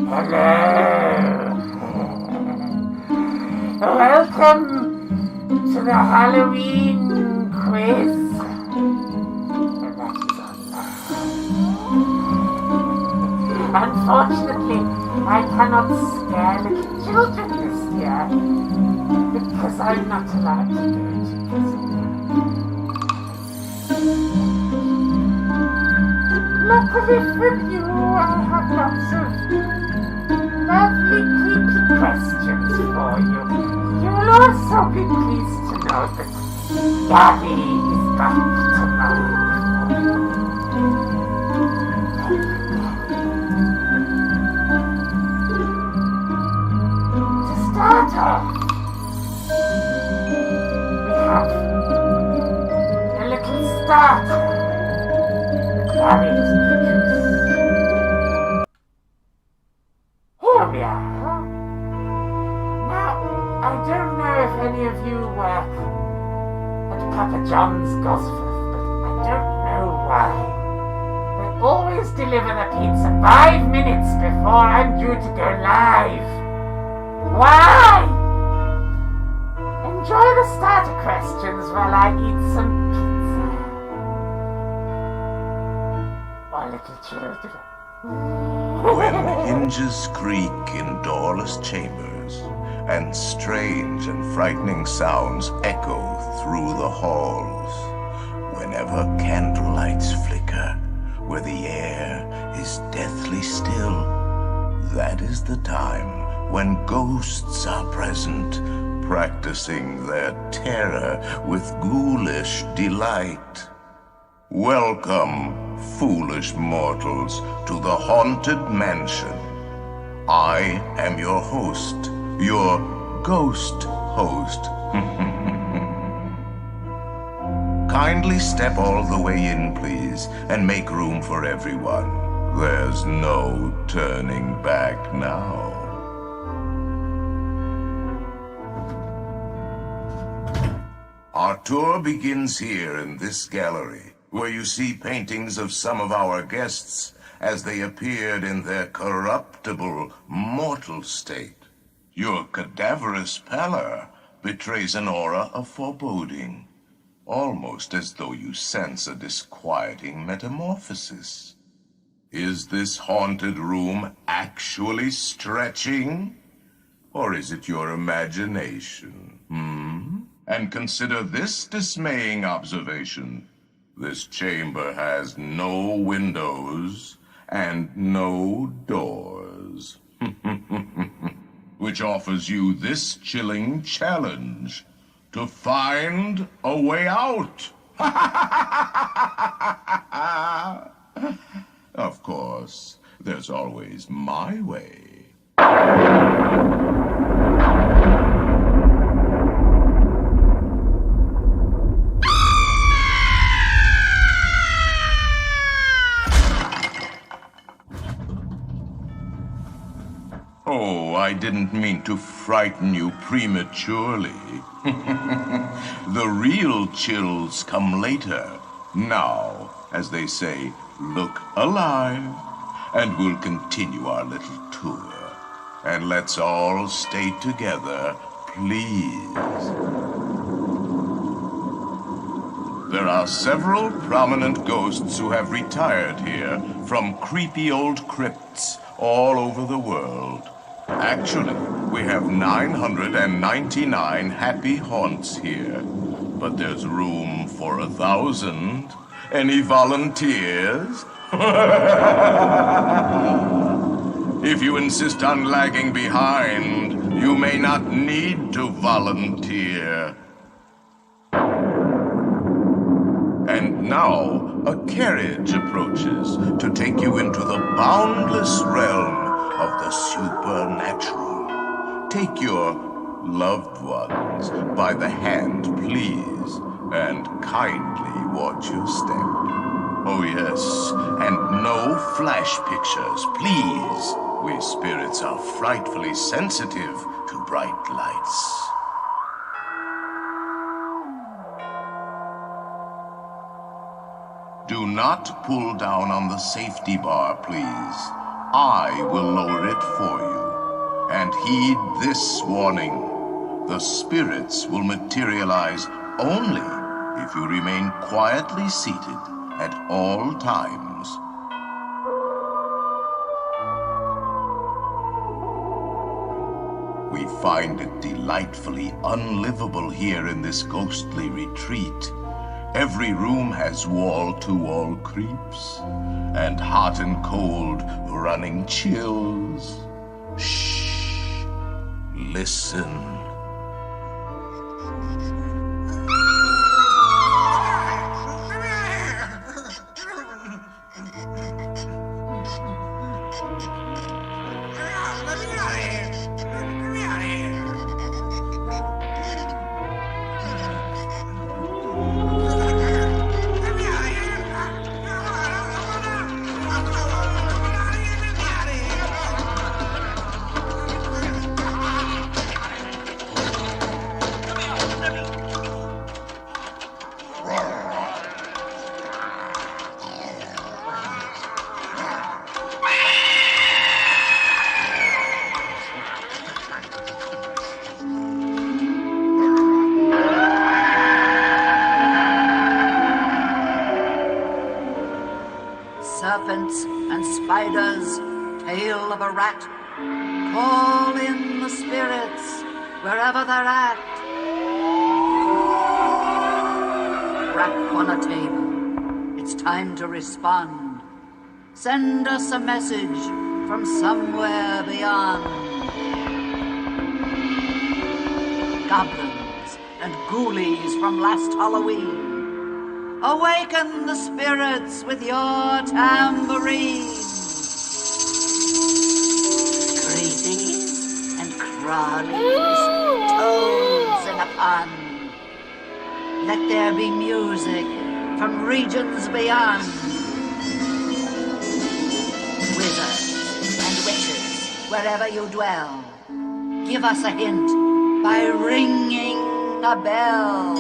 Welcome to the Halloween quiz. Unfortunately, I cannot scare little children this year because I'm not allowed to do it. Luckily for you, I have lots of lovely, creepy questions for you. You will also be pleased to know that Gabby is back tonight. To start off, we have a little starter that Gabby has produced. Here we are. Now, I don't know if any of you work at Papa John's Gosforth, but I don't know why. They always deliver the pizza 5 minutes before I'm due to go live. Why? Enjoy the starter questions while I eat some pizza. Or little children. When hinges creak in doorless chambers, and strange and frightening sounds echo through the halls, whenever candlelights flicker, where the air is deathly still, that is the time when ghosts are present, practicing their terror with ghoulish delight. Welcome, foolish mortals, to the Haunted Mansion. I am your host, your ghost host. Kindly step all the way in, please, and make room for everyone. There's no turning back now. Our tour begins here in this gallery, where you see paintings of some of our guests as they appeared in their corruptible, mortal state. Your cadaverous pallor betrays an aura of foreboding, almost as though you sense a disquieting metamorphosis. Is this haunted room actually stretching? Or is it your imagination? And consider this dismaying observation. This chamber has no windows and no doors. Which offers you this chilling challenge to find a way out. Of course, there's always my way. Oh, I didn't mean to frighten you prematurely. The real chills come later. Now, as they say, look alive, and we'll continue our little tour. And let's all stay together, please. There are several prominent ghosts who have retired here from creepy old crypts all over the world. Actually, we have 999 happy haunts here, but there's room for 1,000. Any volunteers? If you insist on lagging behind, you may not need to volunteer. And now, a carriage approaches to take you into the boundless realm of the supernatural. Take your loved ones by the hand, please, and kindly watch your step. Oh yes, and no flash pictures, please. We spirits are frightfully sensitive to bright lights. Do not pull down on the safety bar, please. I will lower it for you. And heed this warning. The spirits will materialize only if you remain quietly seated at all times. We find it delightfully unlivable here in this ghostly retreat. Every room has wall-to-wall creeps, and hot and cold running chills. Shh. Listen. Serpents and spiders, tail of a rat, call in the spirits wherever they're at. Rap on a table, it's time to respond. Send us a message from somewhere beyond. Goblins and ghoulies from last Halloween, awaken the spirits with your tambourine. Creepies and crawlies, toads in a pond. Let there be music from regions beyond. Wizards and witches, wherever you dwell, give us a hint by ringing a bell.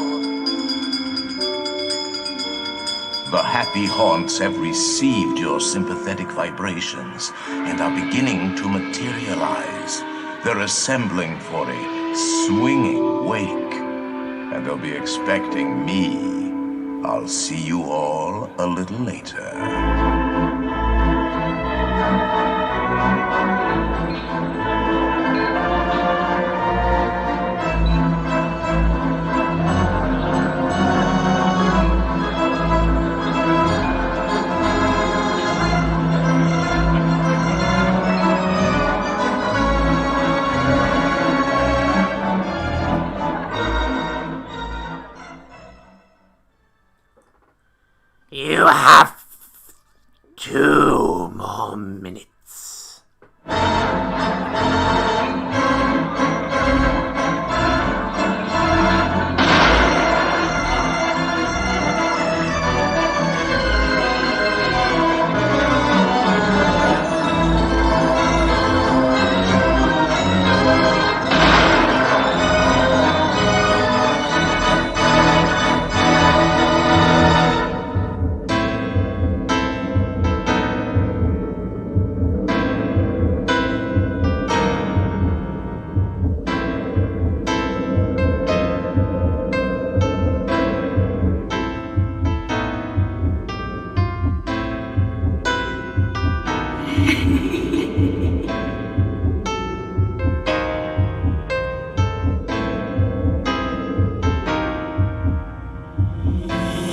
The happy haunts have received your sympathetic vibrations and are beginning to materialize. They're assembling for a swinging wake, and they'll be expecting me. I'll see you all a little later. You have 2 more minutes.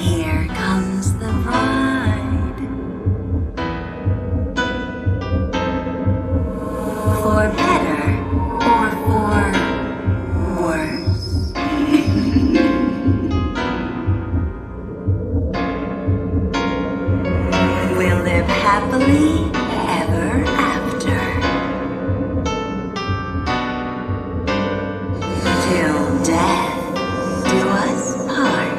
Here comes the bride. For better or for worse. We'll live happily ever after. Till death do us part.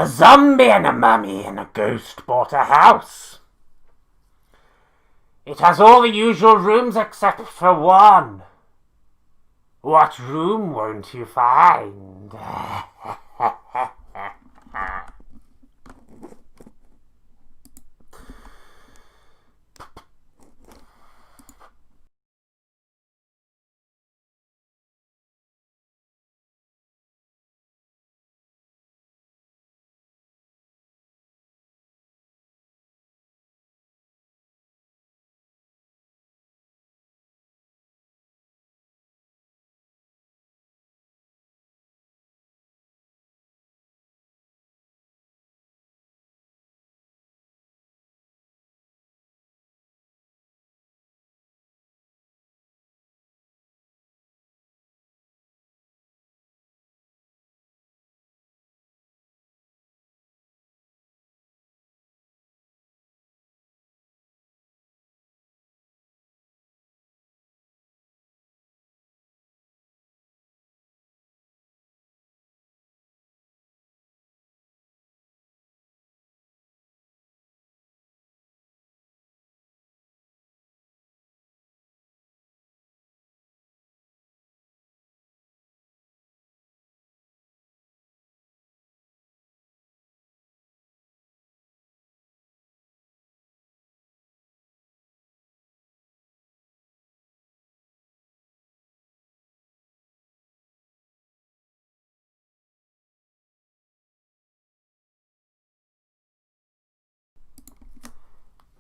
A zombie and a mummy and a ghost bought a house. It has all the usual rooms except for one. What room won't you find?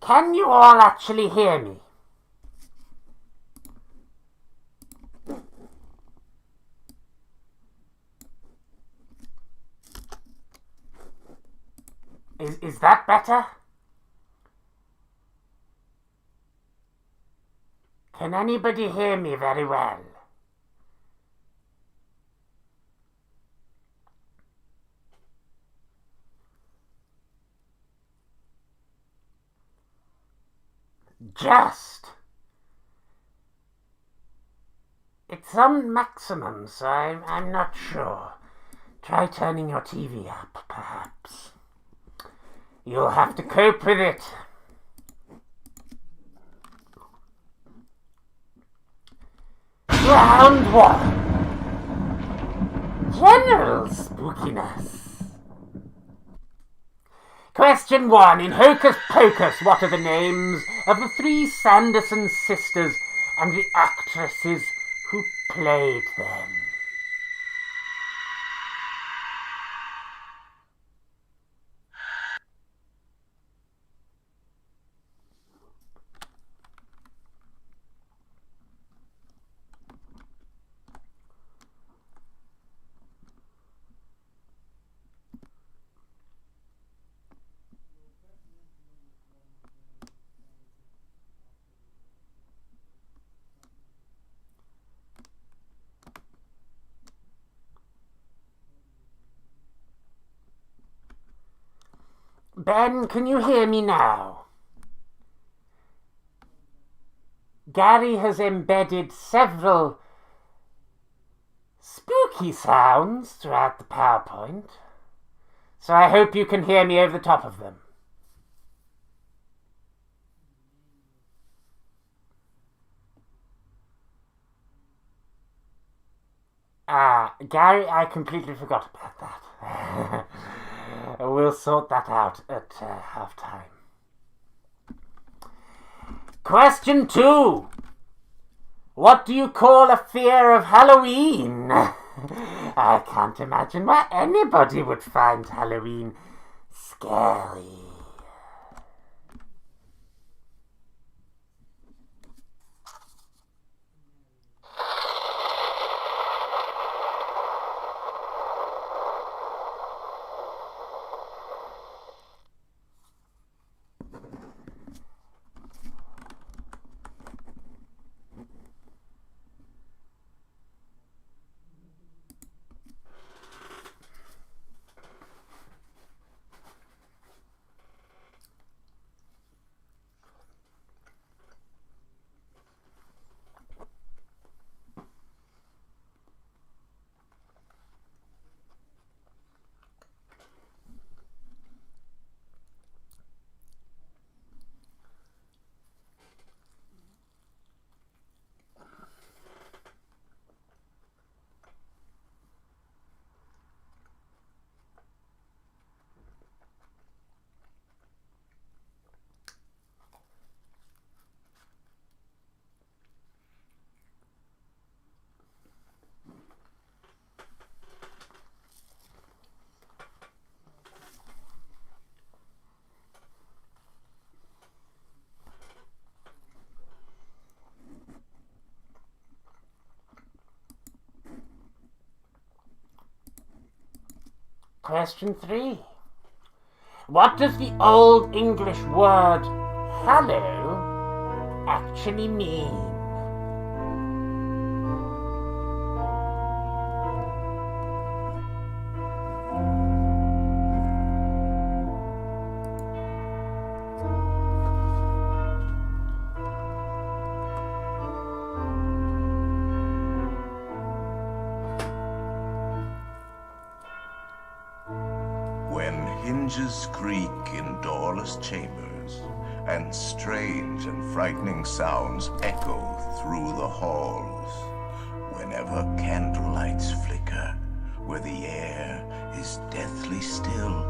Can you all actually hear me? Is that better? Can anybody hear me very well? Just. It's on maximum, so I'm not sure. Try turning your TV up, perhaps. You'll have to cope with it. Round 1. General spookiness. Question 1. In Hocus Pocus, what are the names of the 3 Sanderson sisters and the actresses who played them? Ben, can you hear me now? Gary has embedded several spooky sounds throughout the PowerPoint, so I hope you can hear me over the top of them. Gary, I completely forgot about that. We'll sort that out at half-time. Question 2. What do you call a fear of Halloween? I can't imagine why anybody would find Halloween scary. Question 3. What does the Old English word hallow actually mean? When hinges creak in doorless chambers, and strange and frightening sounds echo through the halls, whenever candlelights flicker, where the air is deathly still,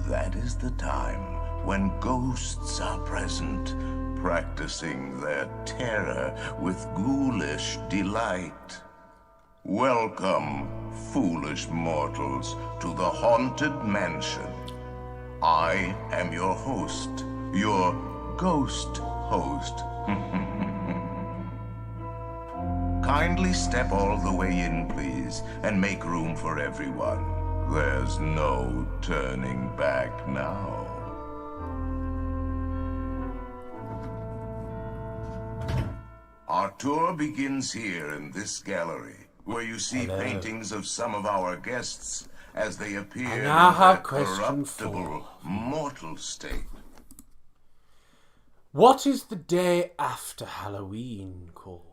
that is the time when ghosts are present, practicing their terror with ghoulish delight. Welcome, foolish mortals, to the Haunted Mansion. I am your host, your ghost host. Kindly step all the way in, please, and make room for everyone. There's no turning back now. Our tour begins here in this gallery, where you see paintings of some of our guests as they appear in now their have question 4. corruptible, mortal state. What is the day after Halloween called?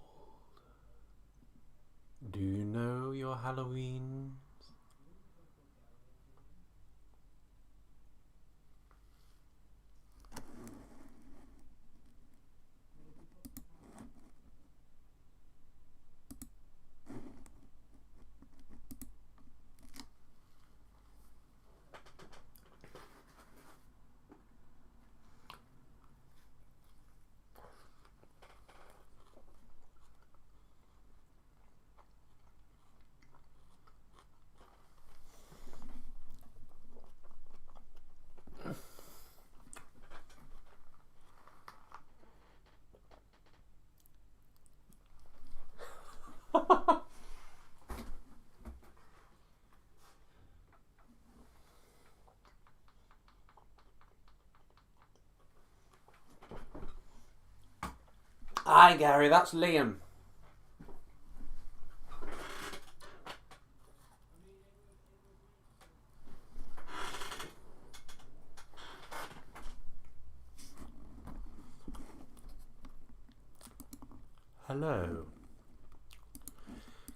Do you know your Halloween? Hi Gary, that's Liam. Hello.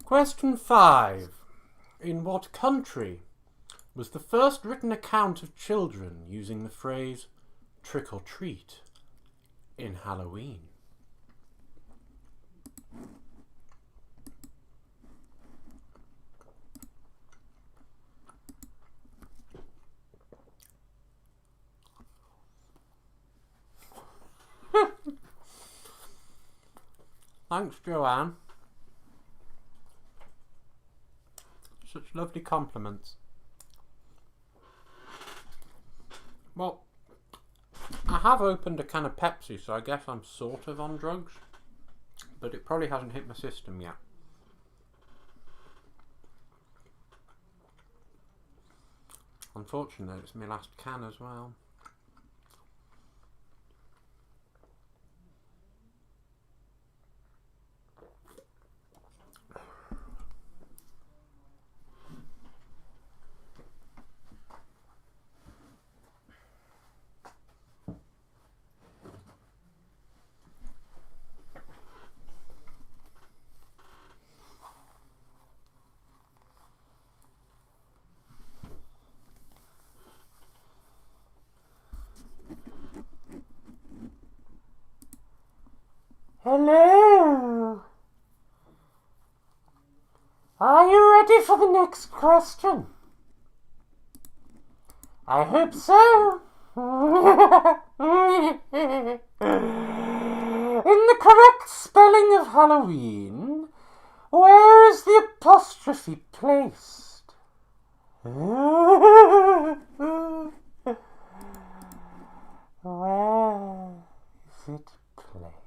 Question 5. In what country was the first written account of children using the phrase trick or treat in Halloween? Thanks, Joanne. Such lovely compliments. Well, I have opened a can of Pepsi, so I guess I'm sort of on drugs, but it probably hasn't hit my system yet. Unfortunately, it's my last can as well. Hello. Are you ready for the next question? I hope so. In the correct spelling of Halloween, where is the apostrophe placed? Where is it placed?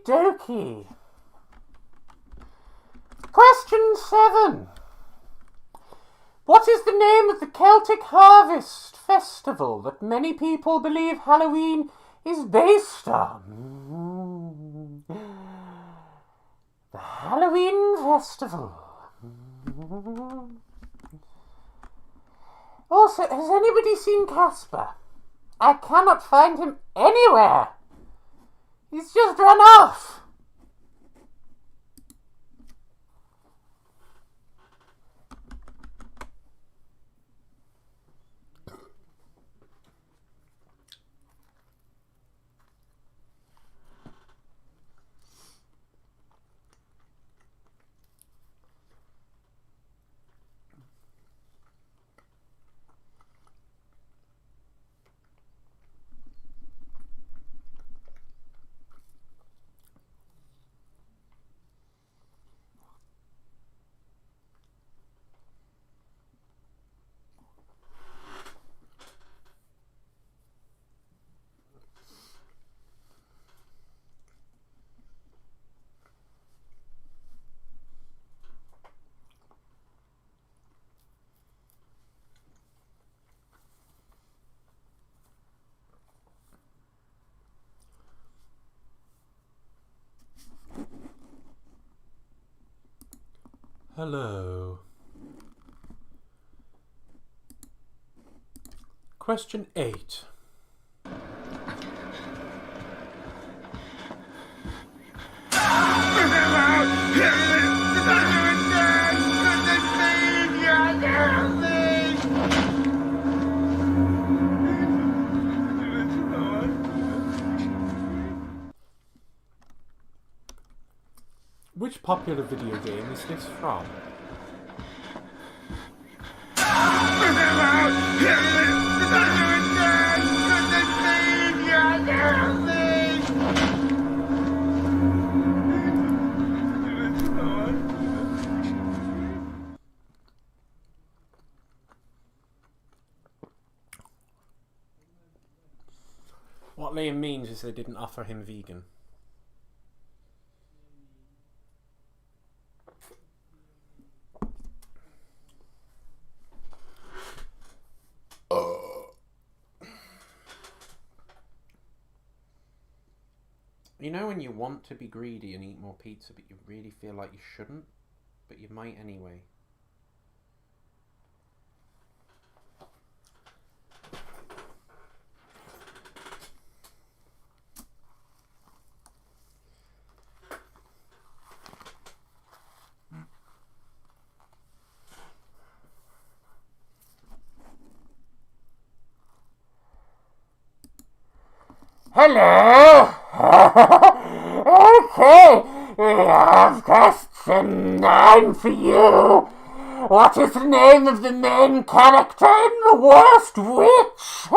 dokie. Question 7. What is the name of the Celtic Harvest Festival that many people believe Halloween is based on? The Halloween Festival. Also, has anybody seen Casper? I cannot find him anywhere. He's just run off. Hello. Question 8. Which popular video game is this from? What Liam means is they didn't offer him vegan. You know when you want to be greedy and eat more pizza, but you really feel like you shouldn't, but you might anyway? Hello! Okay, we have question 9 for you. What is the name of the main character in The Worst Witch?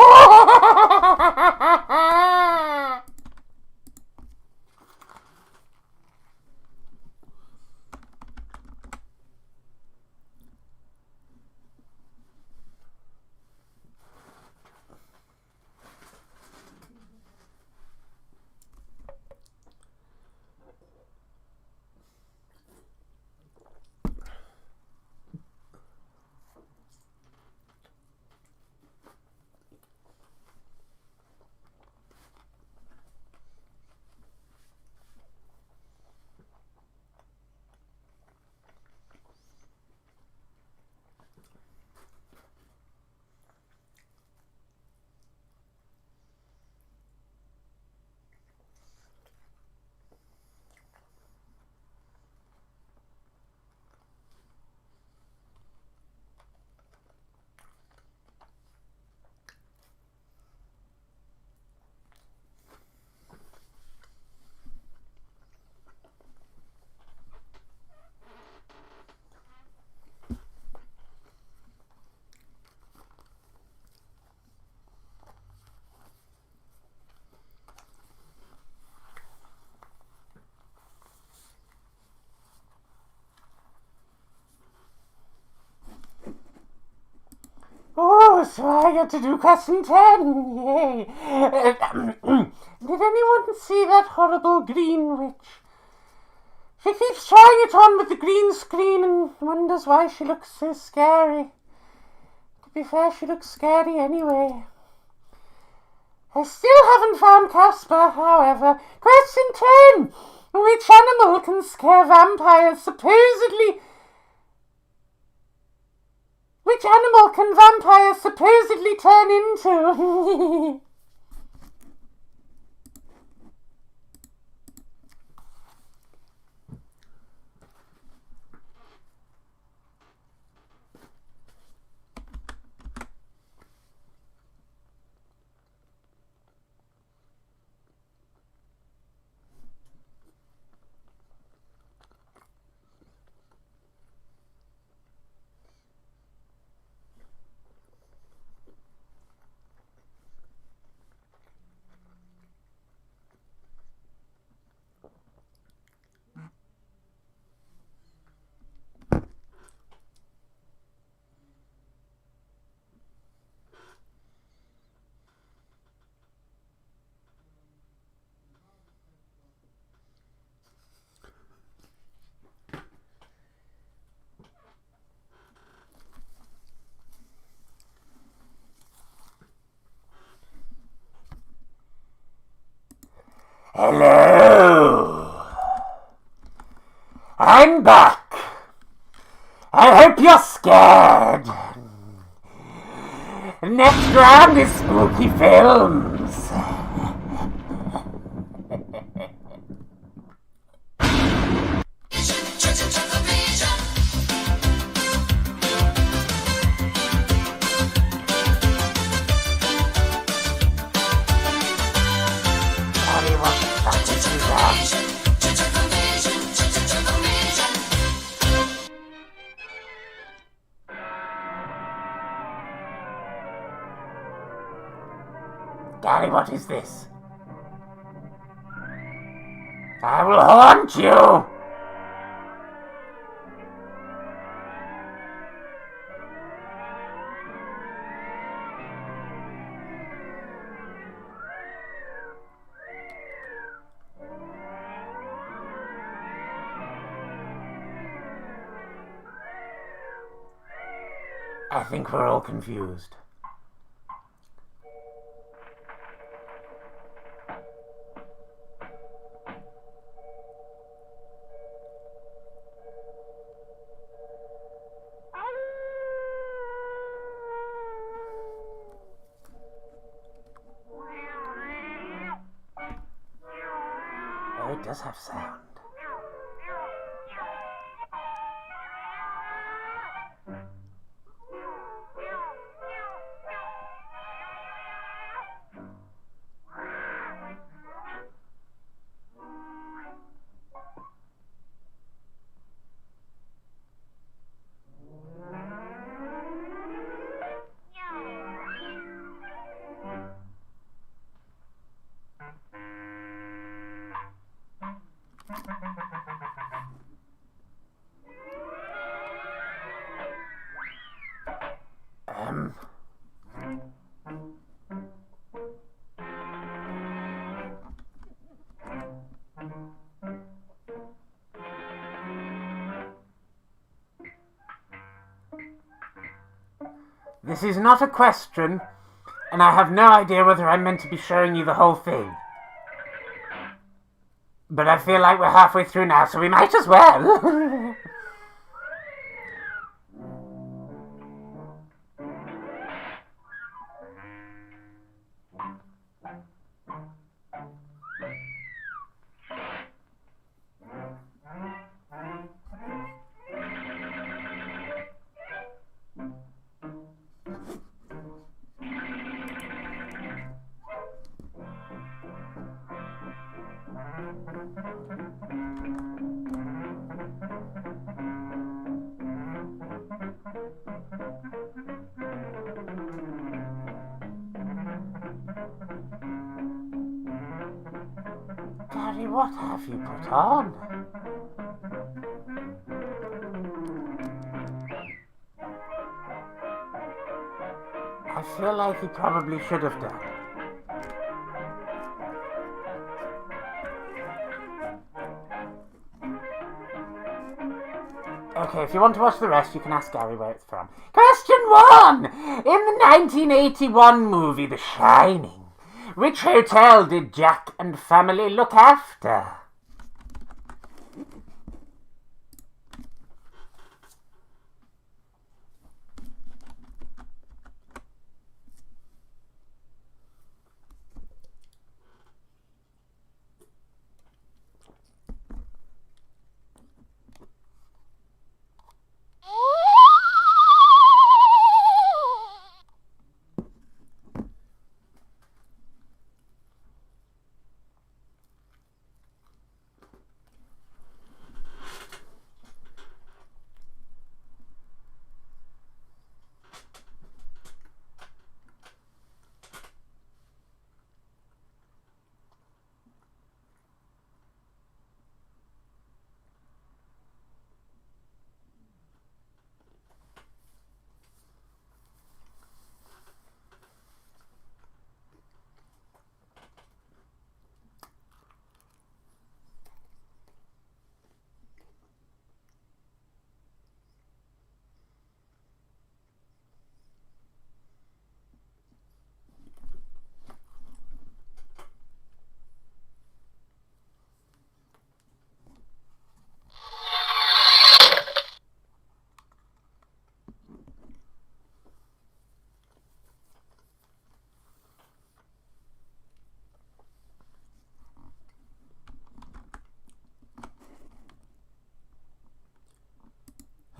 Oh, so I get to do question 10. Yay. Did anyone see that horrible green witch? She keeps trying it on with the green screen and wonders why she looks so scary. To be fair, she looks scary anyway. I still haven't found Casper, however. Question 10. Which animal can scare vampires supposedly... Which animal can vampires supposedly turn into? Hello! I'm back! I hope you're scared! Next round is spooky films! Gary, what is this? I will haunt you! I think we're all confused. Oh, it does have sound. This is not a question, and I have no idea whether I'm meant to be showing you the whole thing. But I feel like we're halfway through now, so we might as well. Gary, what have you put on? I feel like he probably should have done. Okay, if you want to watch the rest, you can ask Gary where it's from. Question 1! In the 1981 movie The Shining, which hotel did Jack and family look after?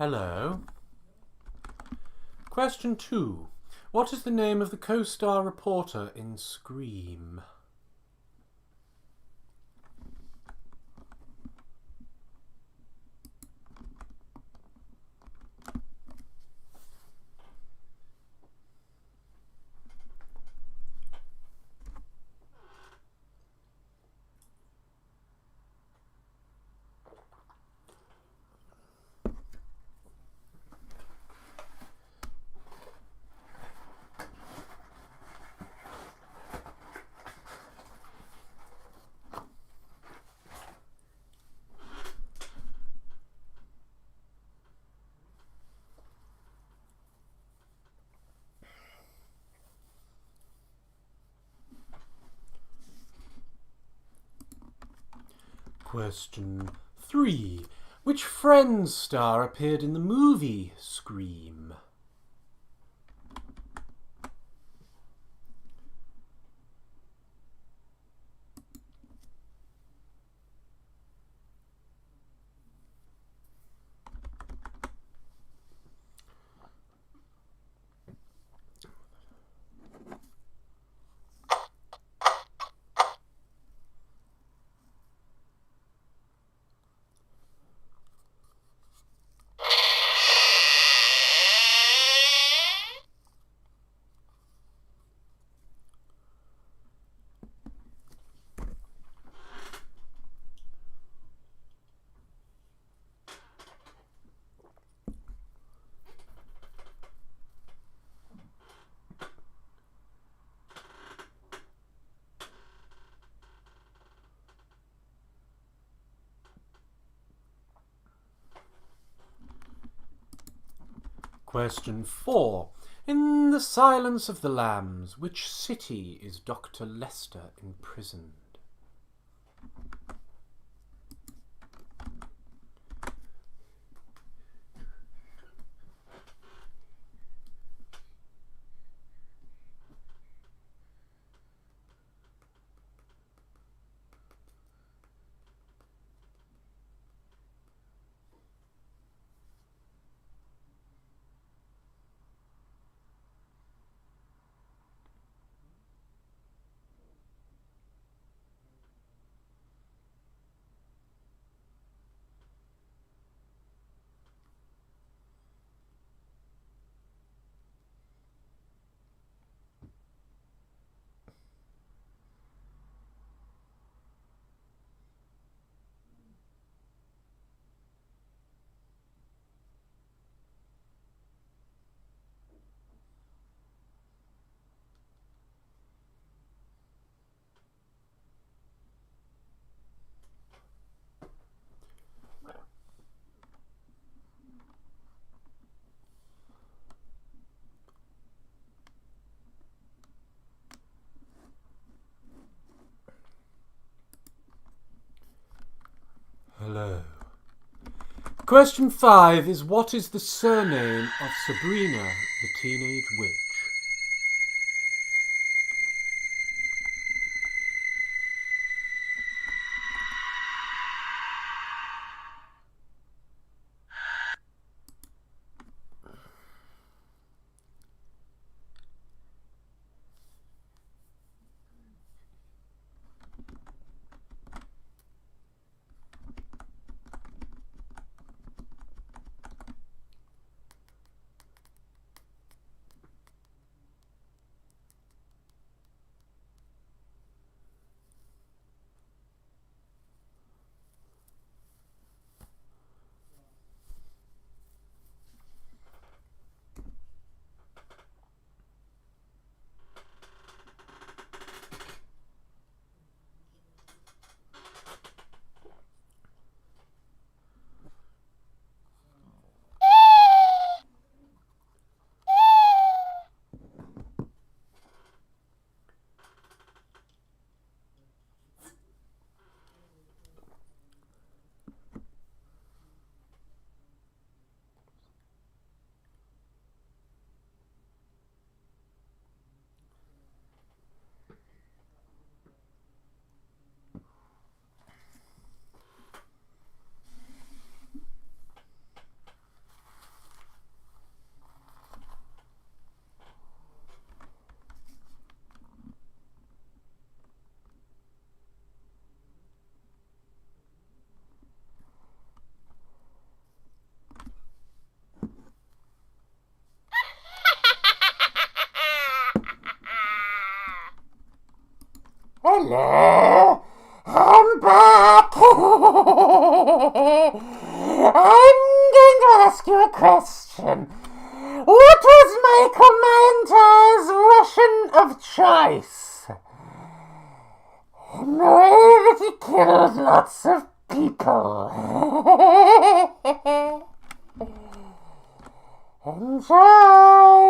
Hello. Question 2. What is the name of the co-star reporter in Scream? Question 3. Which Friends star appeared in the movie Scream? Question 4. In The Silence of the Lambs, which city is Dr. Lester imprisoned? Hello. Question 5 is, what is the surname of Sabrina, the Teenage Witch? Hello, I'm back. I'm going to ask you a question. What was Michael Mantel's Russian of choice? In the way that he killed lots of people. Enjoy.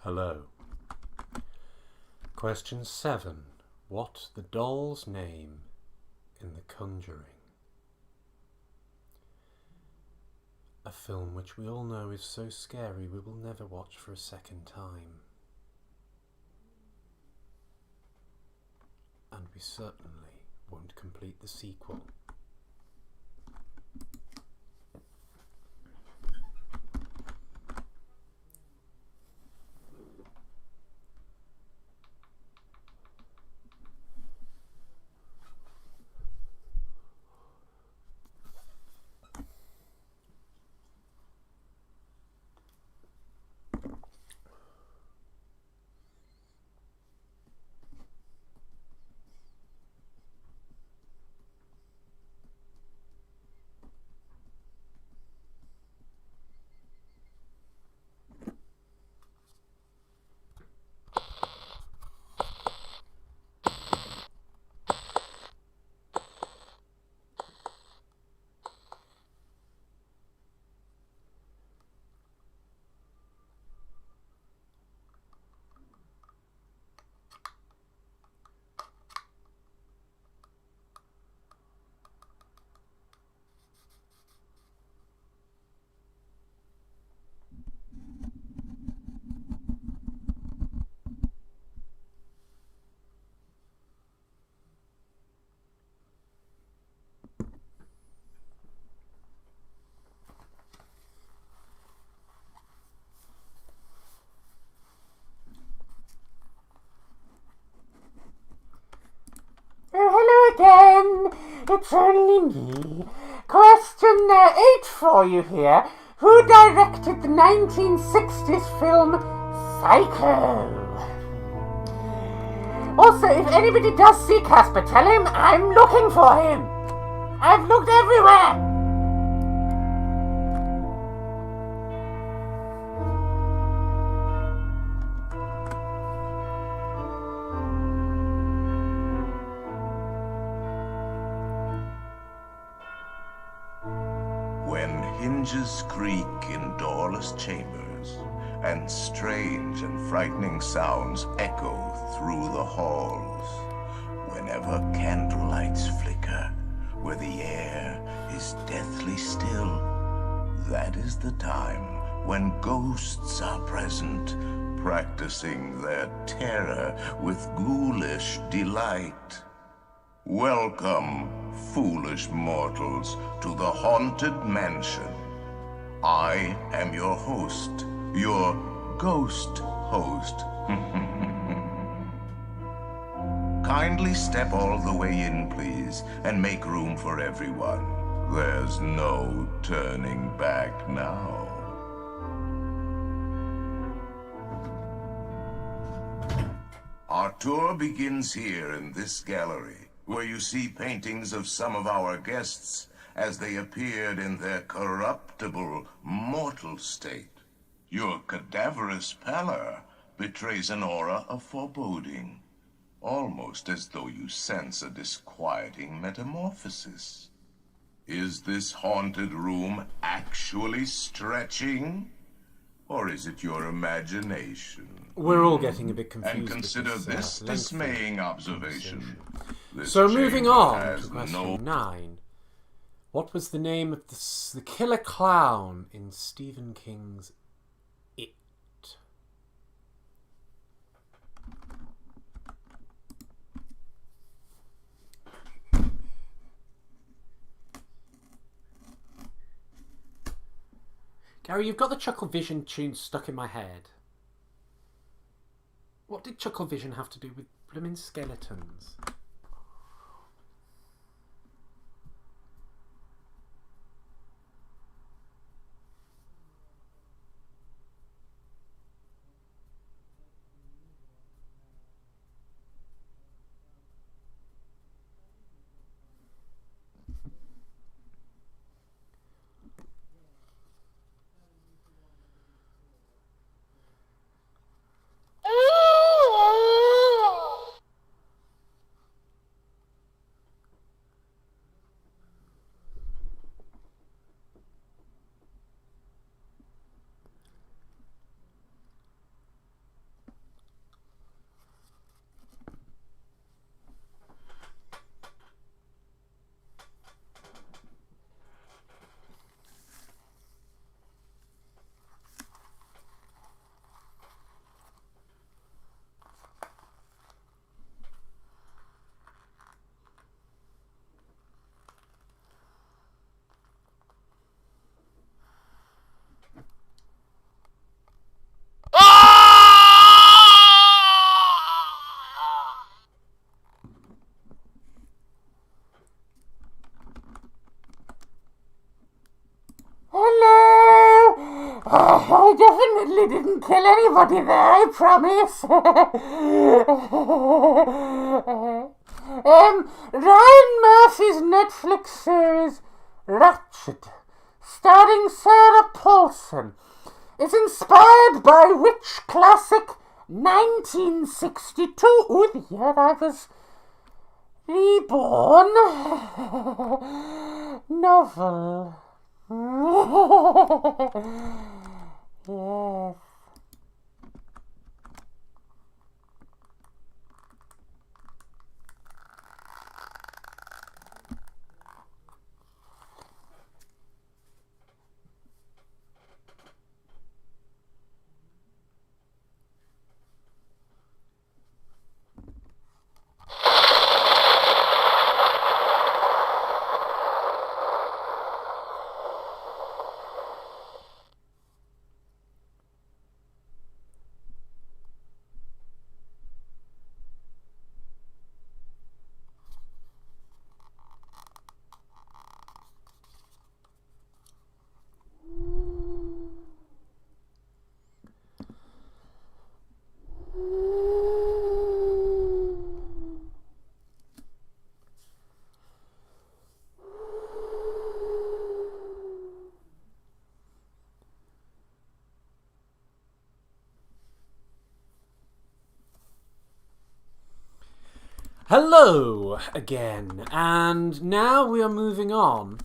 Hello. Question 7. What's the doll's name? Conjuring. A film which we all know is so scary we will never watch for a second time. And we certainly won't complete the sequel. Oh, hello again. It's only me. Question 8 for you here. Who directed the 1960s film Psycho? Also, if anybody does see Casper, tell him I'm looking for him. I've looked everywhere. When hinges creak in doorless chambers, and strange and frightening sounds echo through the halls, whenever candlelights flicker, where the air is deathly still, that is the time when ghosts are present, practicing their terror with ghoulish delight. Welcome, foolish mortals, to the Haunted Mansion. I am your host, your ghost host. Kindly step all the way in, please, and make room for everyone. There's no turning back now. Our tour begins here in this gallery, where you see paintings of some of our guests as they appeared in their corruptible, mortal state. Your cadaverous pallor betrays an aura of foreboding, almost as though you sense a disquieting metamorphosis. Is this haunted room actually stretching? Or is it your imagination? We're all getting a bit confused. And consider with this dismaying observation. This So moving chamber on has to question no 9. What was the name of the killer clown in Stephen King's It? Gary, you've got the Chuckle Vision tune stuck in my head. What did Chuckle Vision have to do with blooming skeletons? I definitely didn't kill anybody there, I promise. Ryan Murphy's Netflix series Ratched, starring Sarah Paulson, is inspired by which classic 1962, the year I was reborn, novel. Yes. Hello again, and now we are moving on.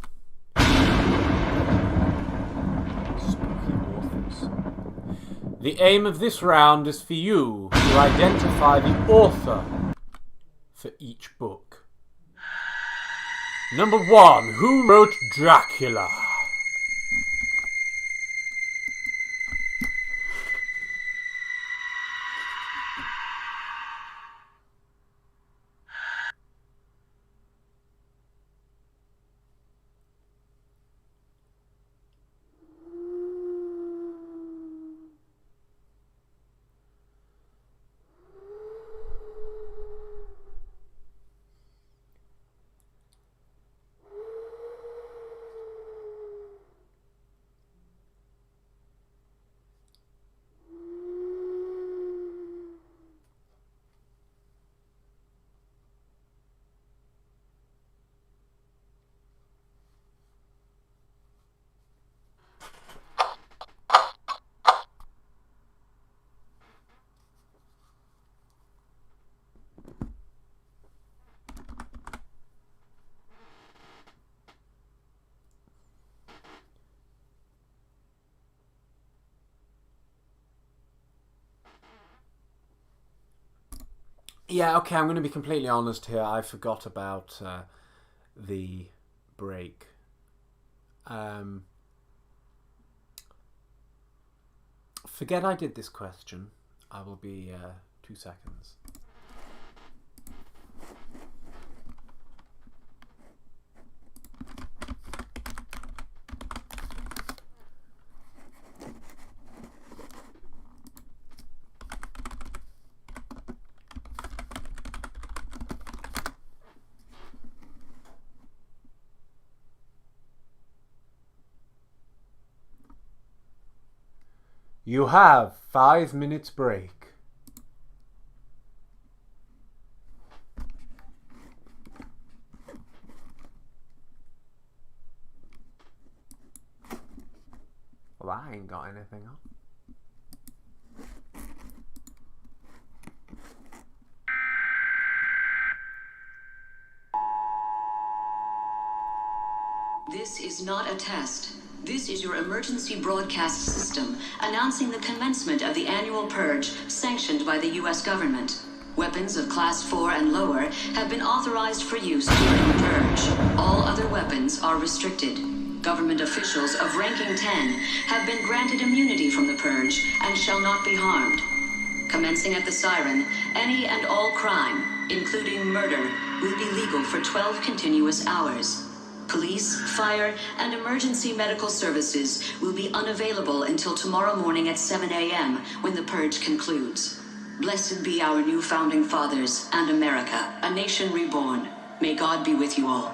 Spooky authors. The aim of this round is for you to identify the author for each book. Number 1. Who wrote Dracula? Yeah, okay, I'm going to be completely honest here. I forgot about the break. Forget I did this question. I will be 2 seconds. You have 5 minutes break. Well, I ain't got anything on. This is not a test. This is your emergency broadcast system announcing the commencement of the annual purge sanctioned by the U.S. government. Weapons of Class 4 and lower have been authorized for use during the purge. All other weapons are restricted. Government officials of ranking 10 have been granted immunity from the purge and shall not be harmed. Commencing at the siren, any and all crime, including murder, will be legal for 12 continuous hours. Police, fire, and emergency medical services will be unavailable until tomorrow morning at 7 a.m. when the purge concludes. Blessed be our new founding fathers and America, a nation reborn. May God be with you all.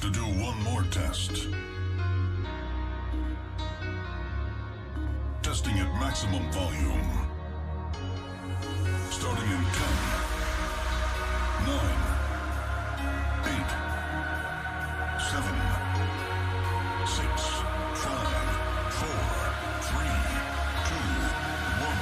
to do one more test. Testing at maximum volume. Starting in 10, 9, 8, 7, 6, 5, 4, 3, 2, 1.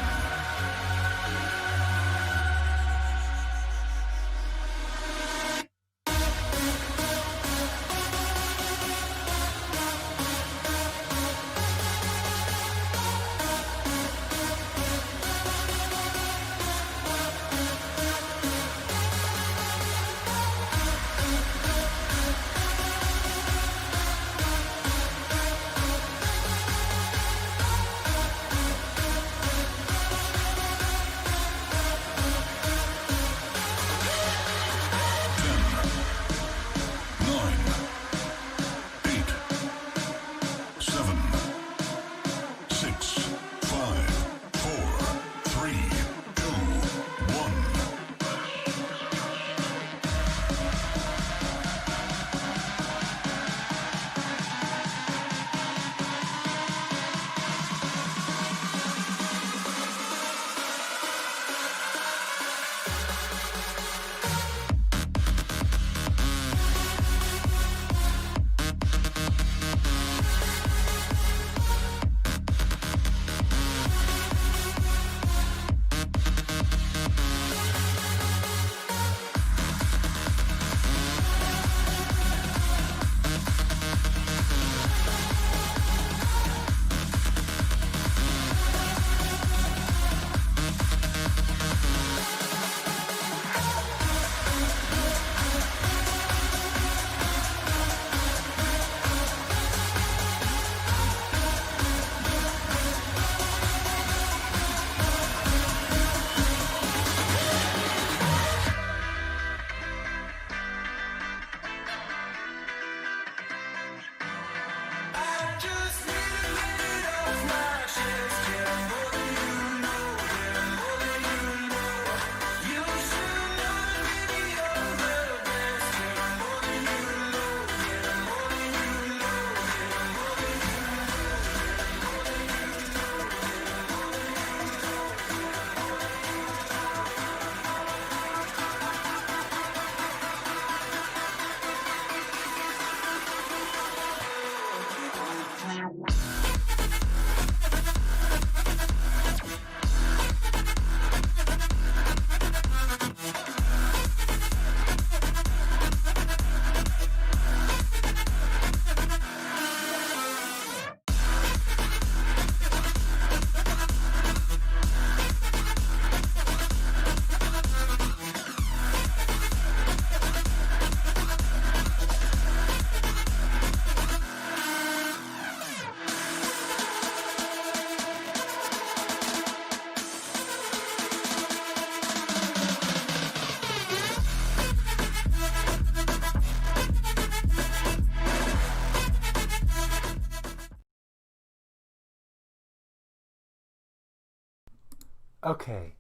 Okay,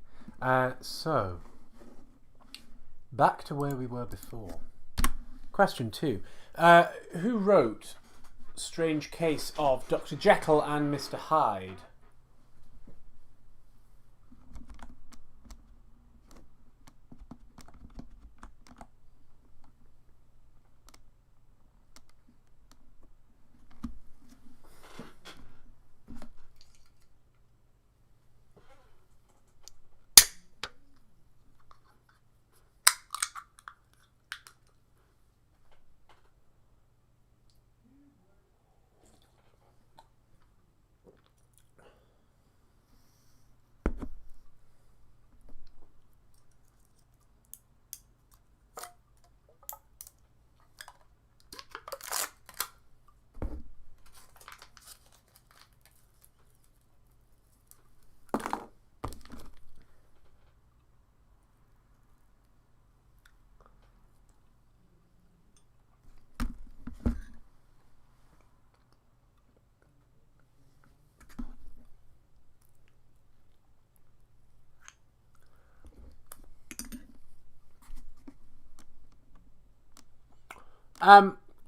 so back to where we were before. Question 2. Who wrote Strange Case of Dr. Jekyll and Mr. Hyde?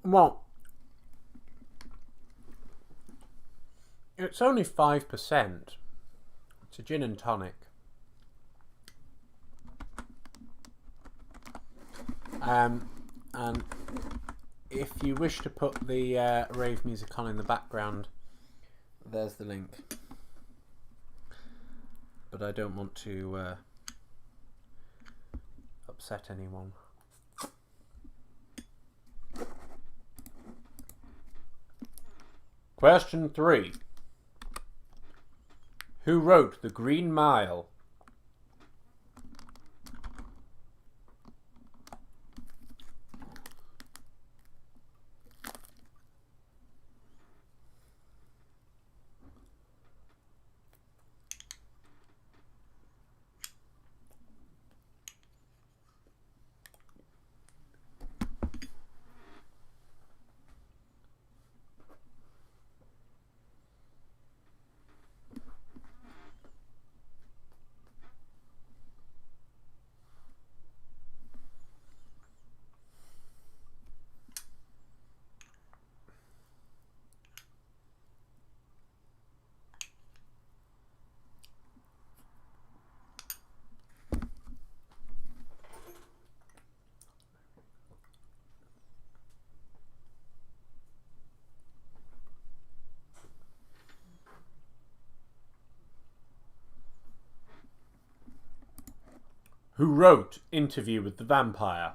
Well, it's only 5%. It's a gin and tonic. And if you wish to put the rave music on in the background, there's the link. But I don't want to upset anyone. Question 3. Who wrote The Green Mile? Who wrote Interview with the Vampire?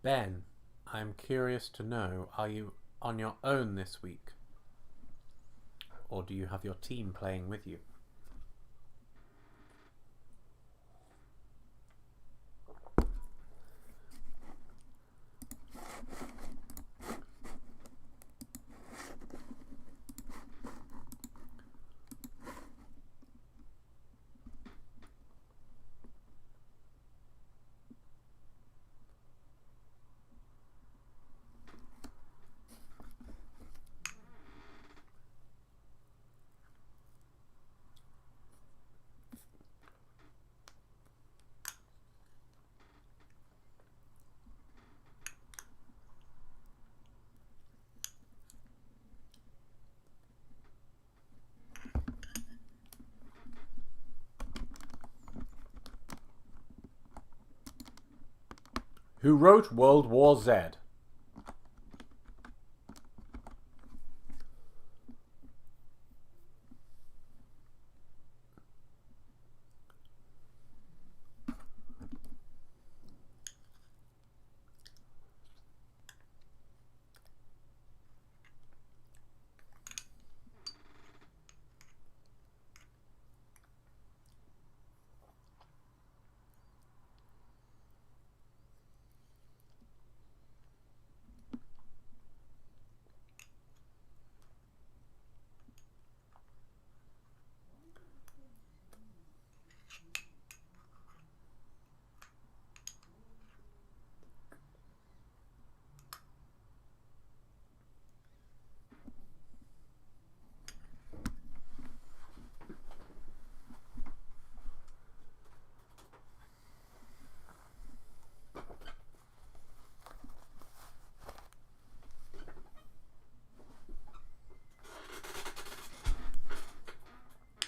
Ben, I'm curious to know, are you on your own this week? Or do you have your team playing with you? Who wrote World War Z?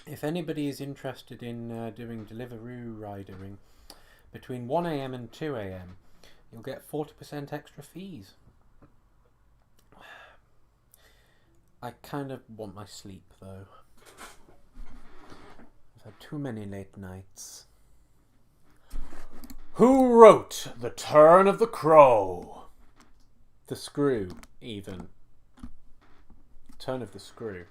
If anybody is interested in doing Deliveroo ridering between 1 a.m. and 2 a.m, you'll get 40% extra fees. I kind of want my sleep though. I've had too many late nights. Who wrote The Turn of the Crow? The Screw, even. Turn of the Screw.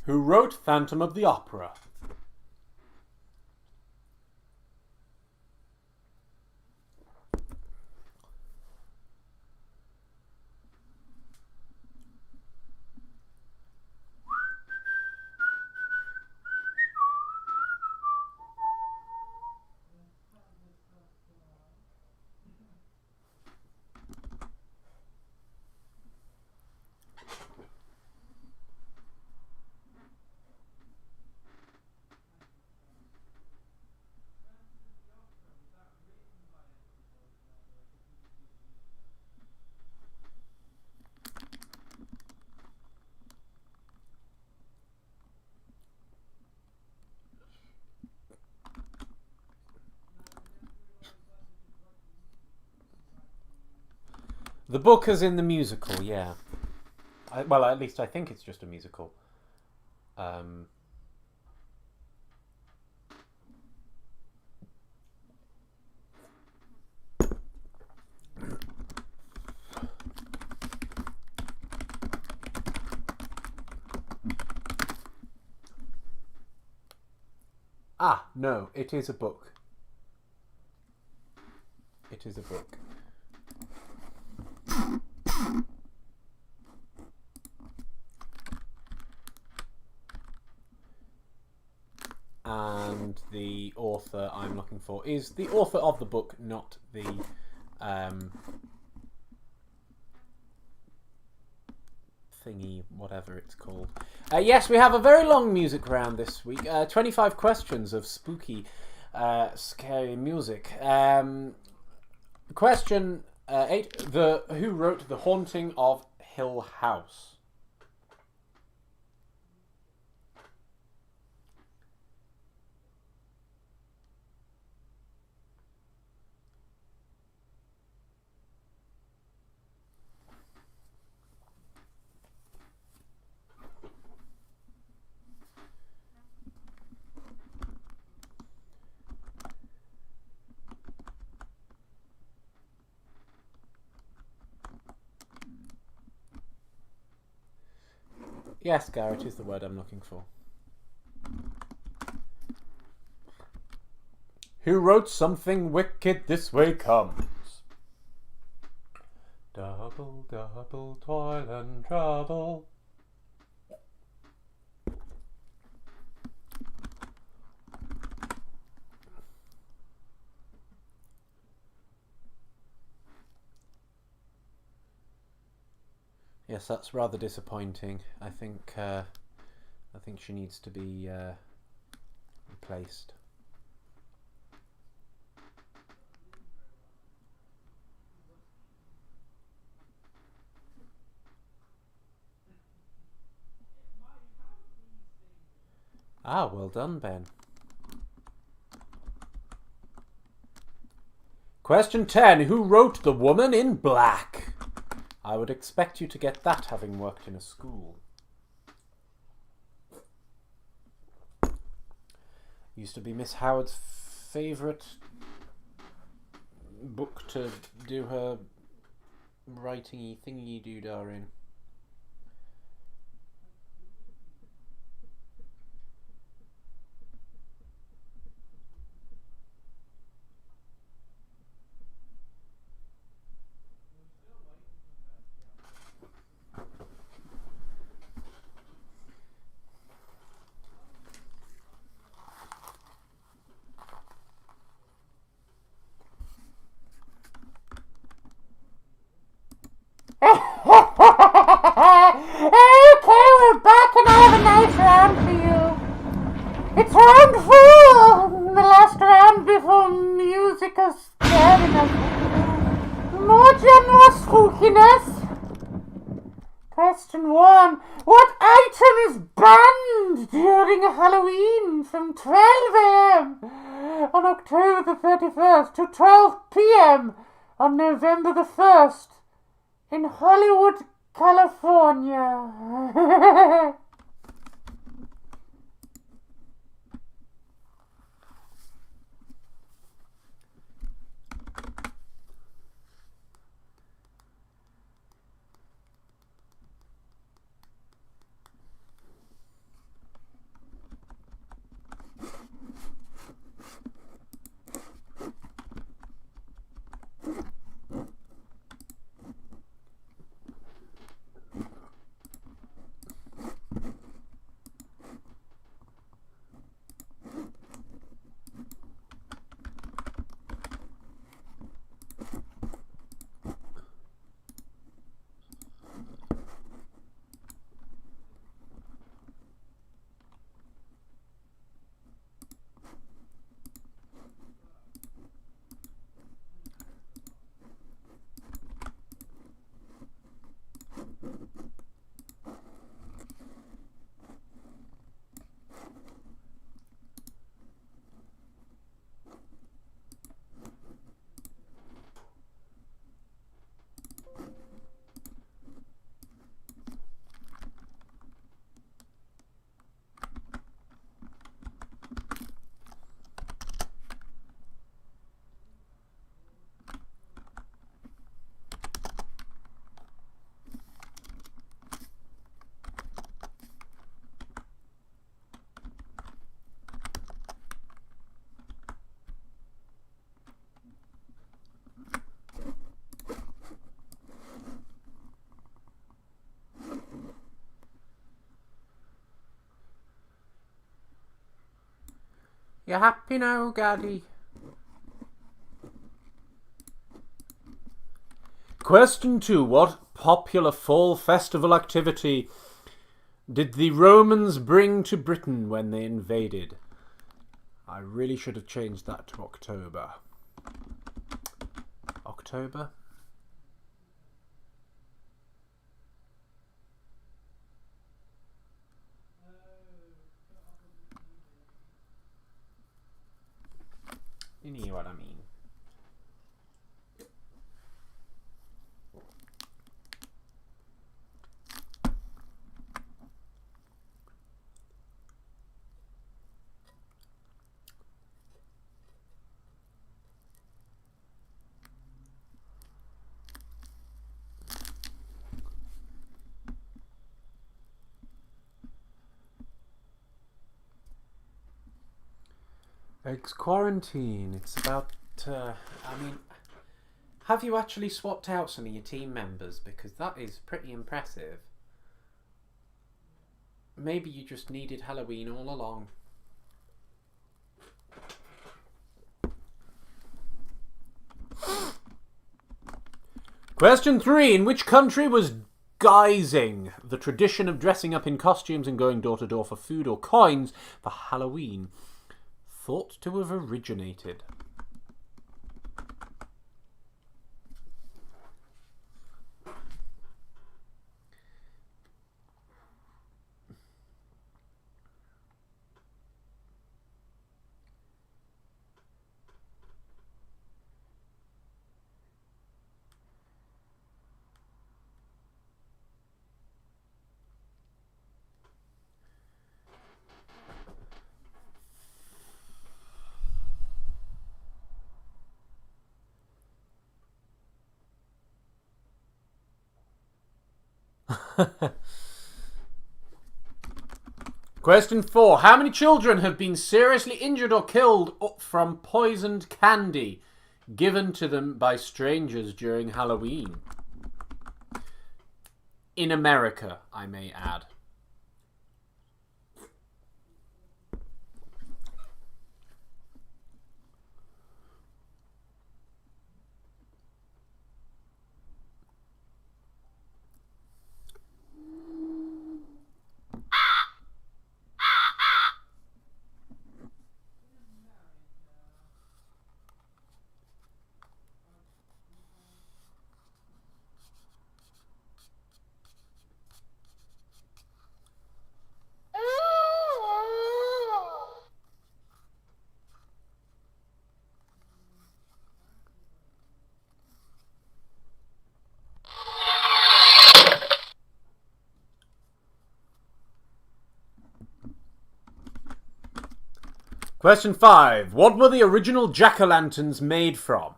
Who wrote Phantom of the Opera? The book is in the musical, yeah. Well, at least I think it's just a musical. Ah, no, it is a book. It is a book. And the author I'm looking for is the author of the book, not the thingy, whatever it's called. Yes, we have a very long music round this week. 25 questions of spooky, scary music. Question 8. Who wrote The Haunting of Hill House? Yes, Garrett is the word I'm looking for. Who wrote Something Wicked This Way Comes? Double, double, toil and trouble. Yes, that's rather disappointing. I think she needs to be replaced. Ah, well done, Ben. Question 10. Who wrote The Woman in Black? I would expect you to get that, having worked in a school. Used to be Miss Howard's favourite book to do her writing-y thingy-doo-dah in. Okay, we're back and I have a nice round for you. It's round 4, the last round before music is scared enough. More general spookiness. Question 1. What item is banned during Halloween from 12 a.m. on October the 31st to 12 p.m. on November the 1st? In Hollywood, California. You happy now, Gaddy? Question 2. What popular fall festival activity did the Romans bring to Britain when they invaded? I really should have changed that to October. October? You know what I mean. Eggs quarantine. It's about, have you actually swapped out some of your team members? Because that is pretty impressive. Maybe you just needed Halloween all along. Question 3. In which country was guising, the tradition of dressing up in costumes and going door to door for food or coins for Halloween, thought to have originated? Question 4. How many children have been seriously injured or killed from poisoned candy given to them by strangers during Halloween? In America, I may add. Question 5. What were the original jack-o'-lanterns made from?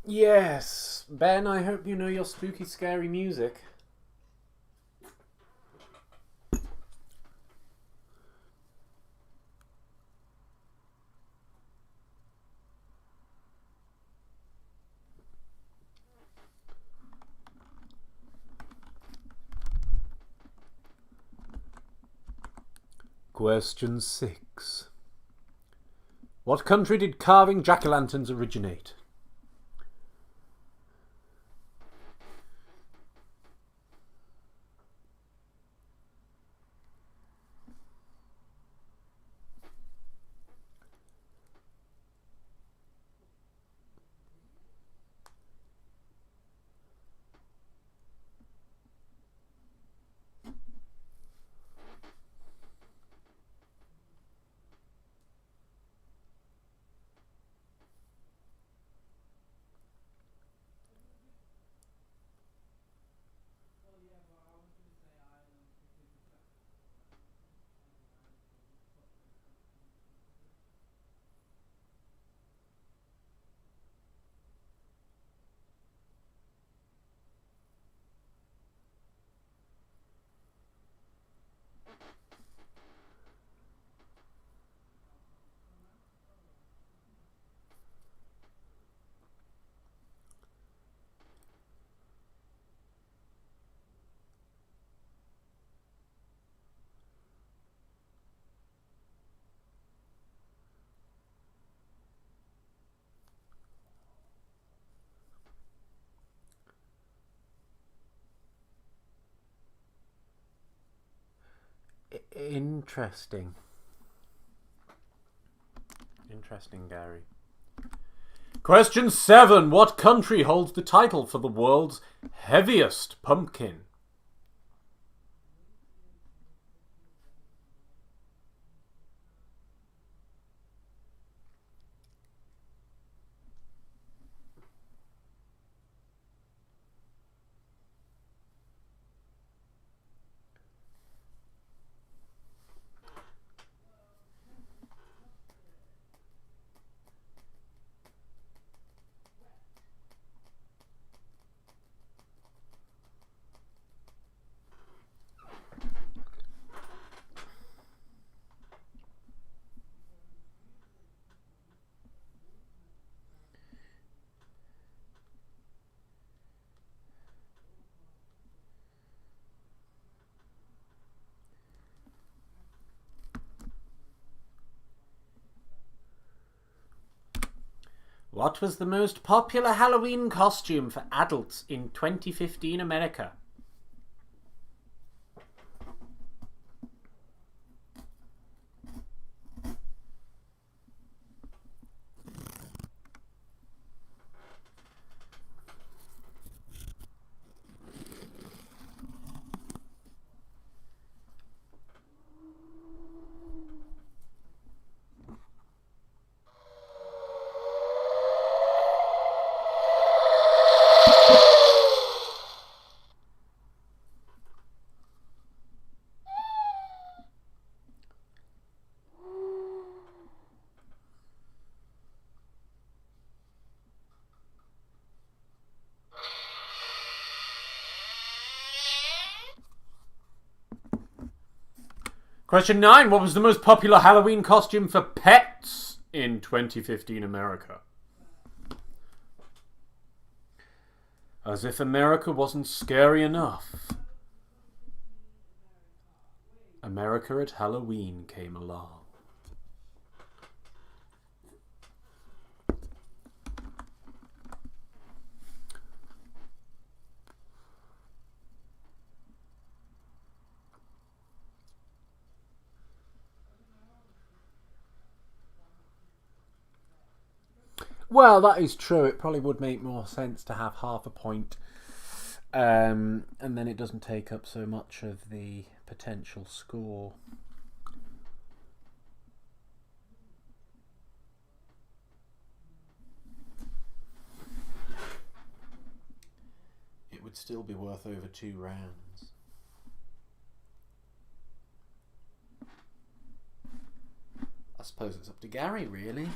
Yes, Ben, I hope you know your spooky, scary music. Question 6. What country did carving jack-o'-lanterns originate? interesting. Interesting, Gary. Question 7. What country holds the title for the world's heaviest pumpkin? What was the most popular Halloween costume for adults in 2015 America? Question 9. What was the most popular Halloween costume for pets in 2015 America? As if America wasn't scary enough, America at Halloween came along. Well, that is true. It probably would make more sense to have half a point. And then it doesn't take up so much of the potential score. It would still be worth over 2 rounds. I suppose it's up to Gary, really.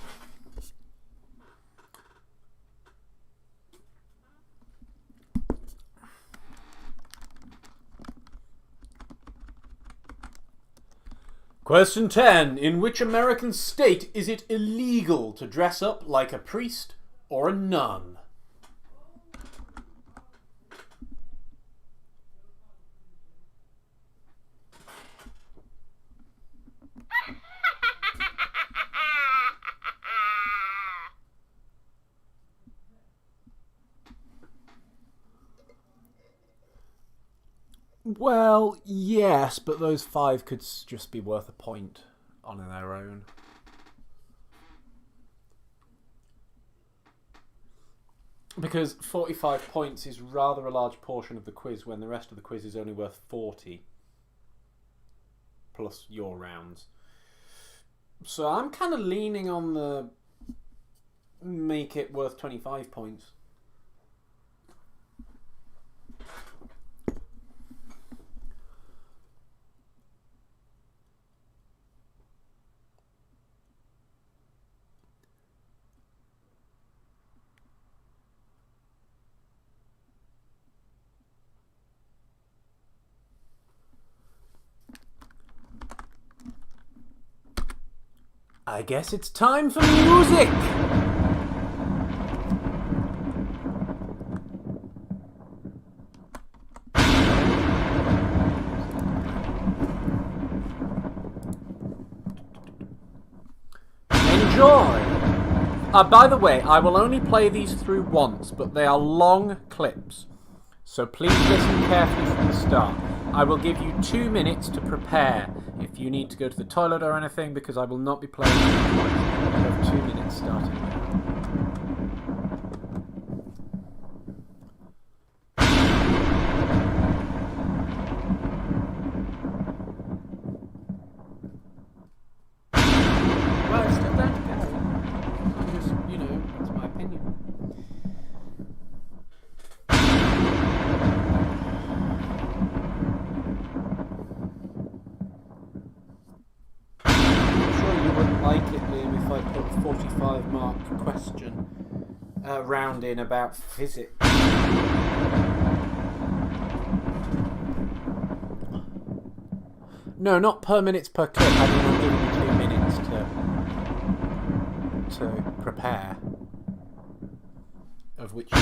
Question 10. In which American state is it illegal to dress up like a priest or a nun? Well, yes, but those 5 could just be worth a point on their own. Because 45 points is rather a large portion of the quiz when the rest of the quiz is only worth 40. Plus your rounds. So I'm kind of leaning on the make it worth 25 points. I guess it's time for music! Enjoy! By the way, I will only play these through once, but they are long clips. So please listen carefully from the start. I will give you 2 minutes to prepare if you need to go to the toilet or anything, because I will not be playing twice. You have 2 minutes starting now. Well, it's still down to Gary. I'm just, that's my opinion. I'm sure you wouldn't like it, Liam, if I put a 45-mark question round in about physics. No, not per minutes per clip. I mean, I'm giving you 2 minutes to prepare, of which you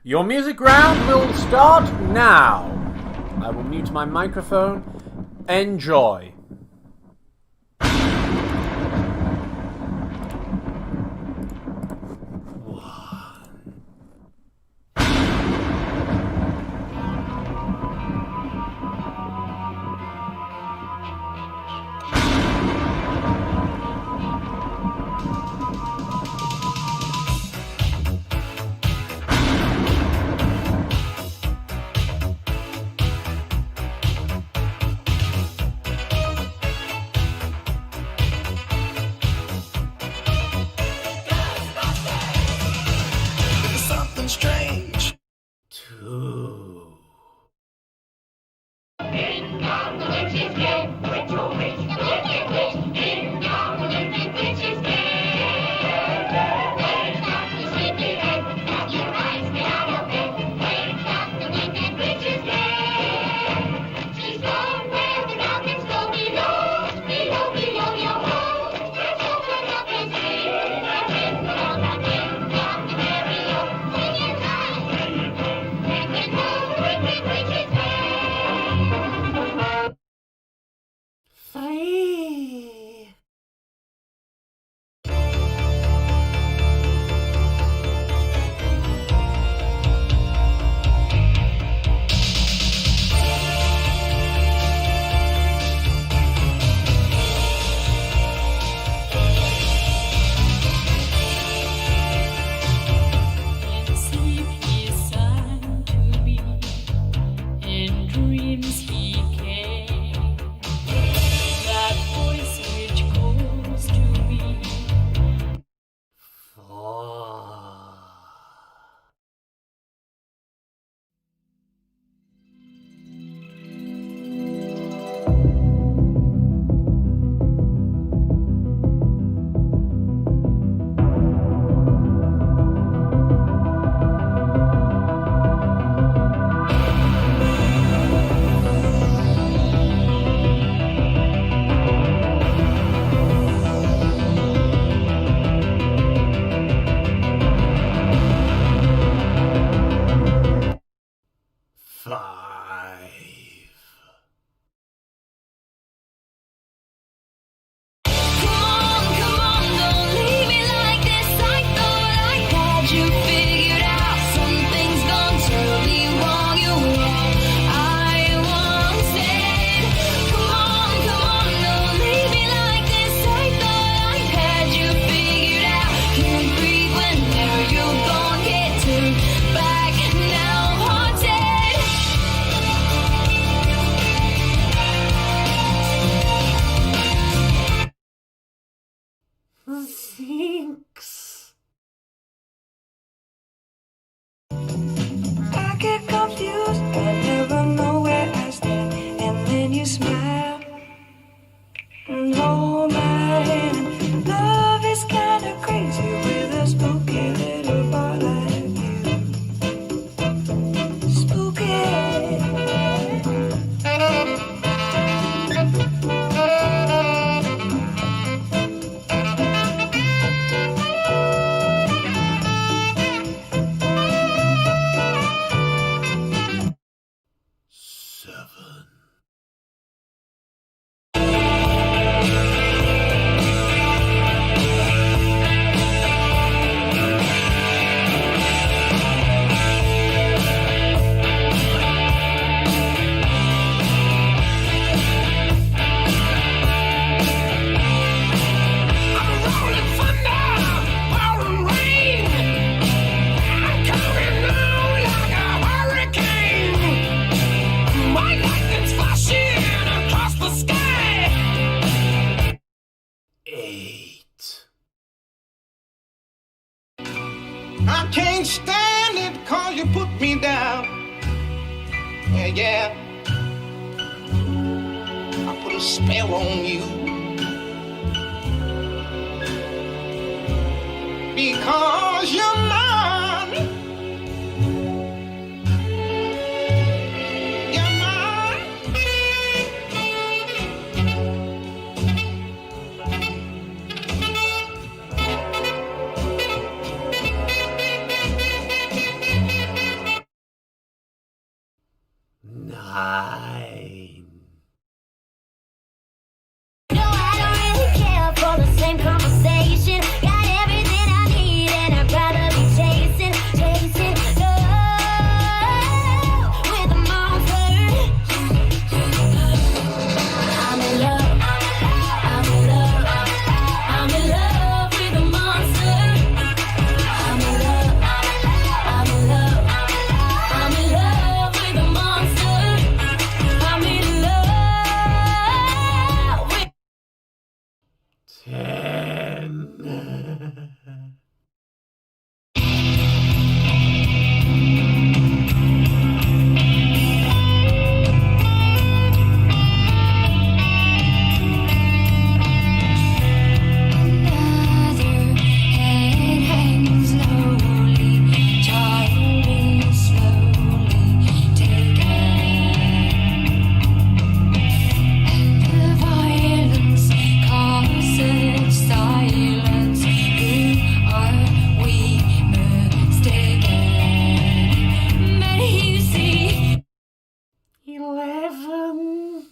Your music round will start now. I will mute my microphone. Enjoy. Something strange. In comes the witch's game, witch, oh witch, the wicked witch. In comes the wicked witch's game. Wake up the sleepyhead, rub your eyes, get out of bed. Wake up the wicked witch's game. She's gone where the dragons go below, below, below your home. Let's open up and see. They're in on that wind, on the merry-o. Sing it high, when they call the wicked witch's game. me down. Yeah. I put a spell on you. Because you're mine. You're mine. No, I don't really care for the same conversation. Got everything I need and I'd rather be chasing love with a monster. I'm in love, I'm in love, I'm in love with a monster. I'm in love, I'm in love, I'm in love with a monster. I'm in love with 10. another head hangs slowly, child is slowly taken, and the violence causes silence. Who are we mistaken? But you see, 11.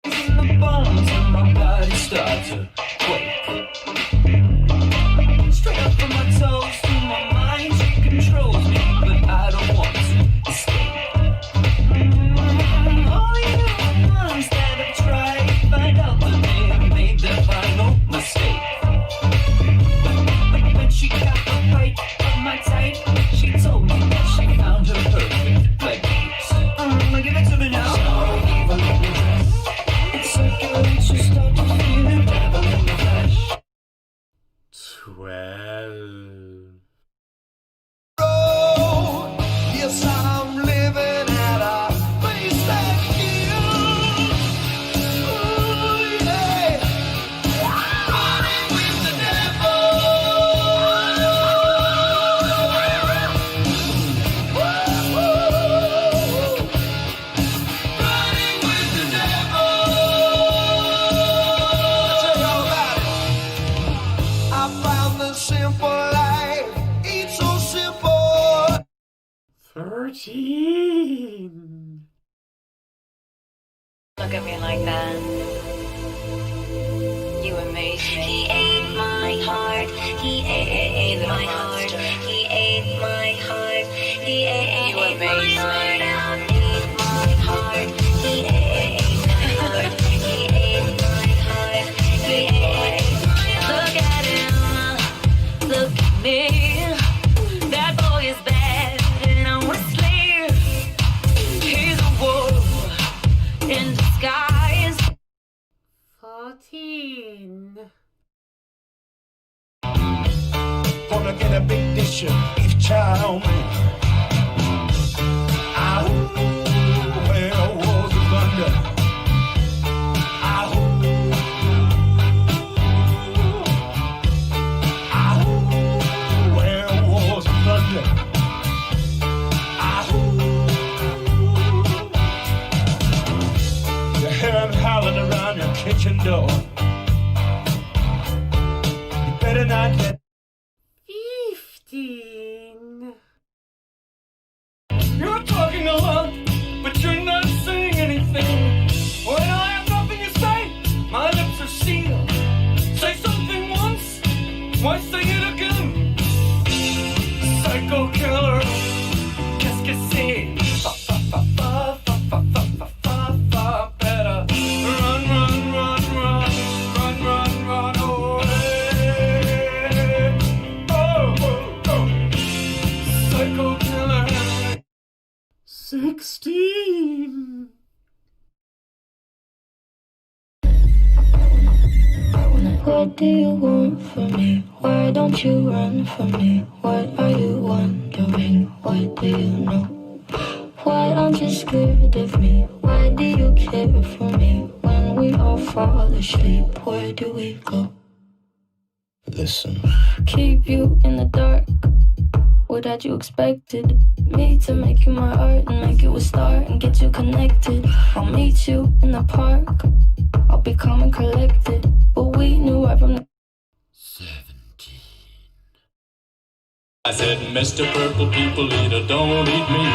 The bones in my body start to quake. Straight up from my toes to my mind, she controls me, but I don't want to escape. All the other ones that have tried find out that they have made their final mistake. But when she got the bite of my type, she told me that she found her perfect play. Give it to me now. It's so good, you start to feel the devil in the flesh. 12. Yes, I'm living at a place that kills. Ooh, yeah. Running with the devil. Running with the devil. I'll tell y'all about it. I found the simple life. It's so simple. 13. Look at me like that. You amaze me. He ate my heart. He ate my heart. He ate my heart. He ate my heart. Ate my heart. He ate my heart. He ate my heart. He ate my heart. Look at him. Look at me. That boy is bad and I'm a slave. He's a wolf in disguise. 14. Gonna get a big dish of beef chow mein. Ow, where was the thunder? Ow, ow, where was the thunder? Ow, you hear him howling around your kitchen door. You better not let 15. You're talking a lot, but you're not saying anything. When I have nothing to say, my lips are sealed. Say something once, why say it again? Psycho killer, qu'est-ce que c'est? Fa fa fa fa fa fa fa fa fa. Better run, run, run, run. do you want from me? Why don't you run from me? What are you wondering? What do you know? Why aren't you scared of me? Why do you care for me? When we all fall asleep, where do we go? Listen. Keep you in the dark. What had you expected? Me to make you my art and make you a star and get you connected. I'll meet you in the park. I'll be calm and collected. But we knew right from the 17. I said, Mr. Purple People Eater, don't eat me.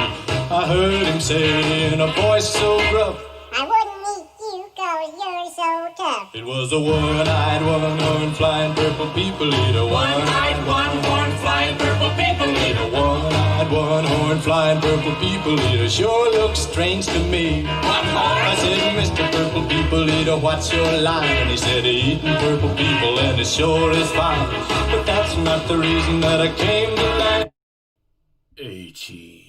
I heard him say in a voice so gruff, I wouldn't eat you 'cause you're so tough. it was a one-eyed, one-horn flying purple people eater. One-eyed, one-horn flying purple people eater. One-eyed, one-horn flying purple people eater. Sure looks strange to me. I said, Mr. Purple People Eater, what's your line? And he said, eating purple people and it sure is fine. But that's not the reason that I came tonight. 18.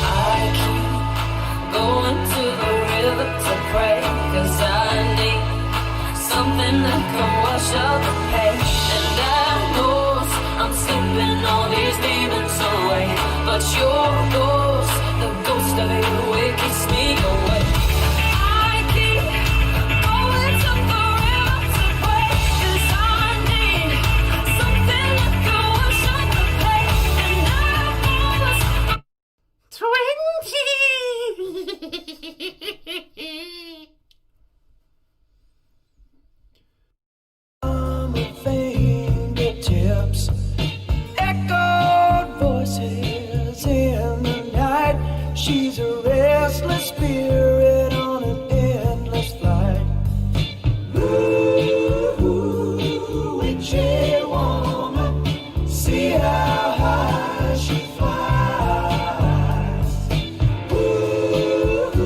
I keep going to the river to pray, 'cause I need something that can wash out the pain. And I know I'm slipping all these demons away, but your ghost, the ghost of you, it keeps me away. I keep going to the river to pray, 'cause I need something that can wash out the pain. And I know 20! Fingertips, echoed voices in the night. She's a restless spirit on an endless flight. Ooh, witchy woman, see how high she flies. Ooh,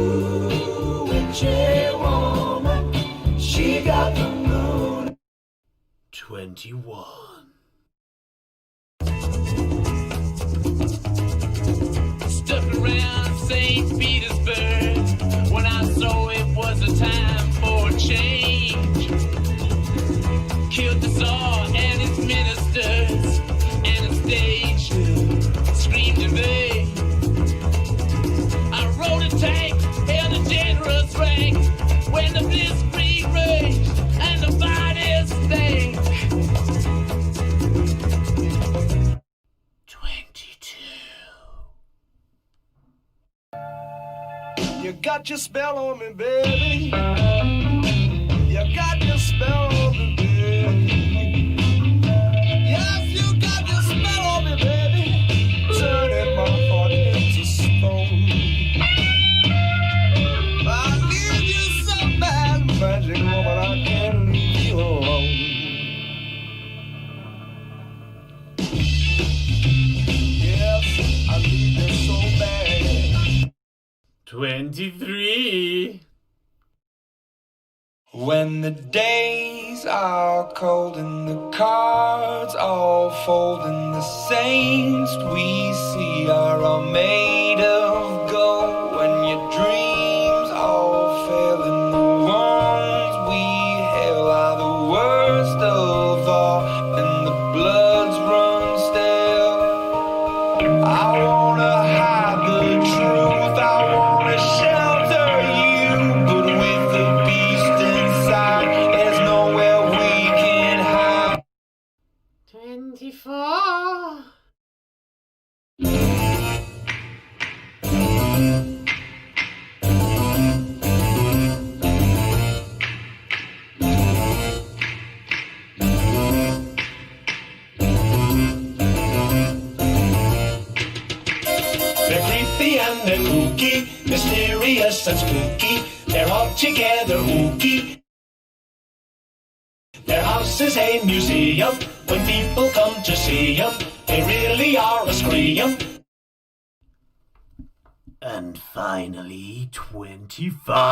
witchy woman, she got the moon. 21. Stuck around St. Petersburg when I saw it was a time for a change. Killed the Tsar and his ministers, and the stage screamed in vain. I rode a tank, held a generous rank when the blitzkrieg raged and the bodies stank. 22. You got your spell on me, baby. You got your spell on me, baby. Yes, you got your spell on me, baby. Turning my heart into stone. I need you so bad, magic woman, I can't leave you alone. Yes, I need you so bad. 23. When the days are cold and the cards all fold and the saints we see are all made of gold, when your dreams all fail and the ones we hail are the worst of all and the bloods run stale, I wanna hide the truth, I wanna shelter you, but with the beast inside, there's nowhere we can hide. 24! Everything girly and they're kooky, mysterious and spooky. They're all together ooky. Their house is a museum. When people come to see them, they really are a scream. And finally, 25.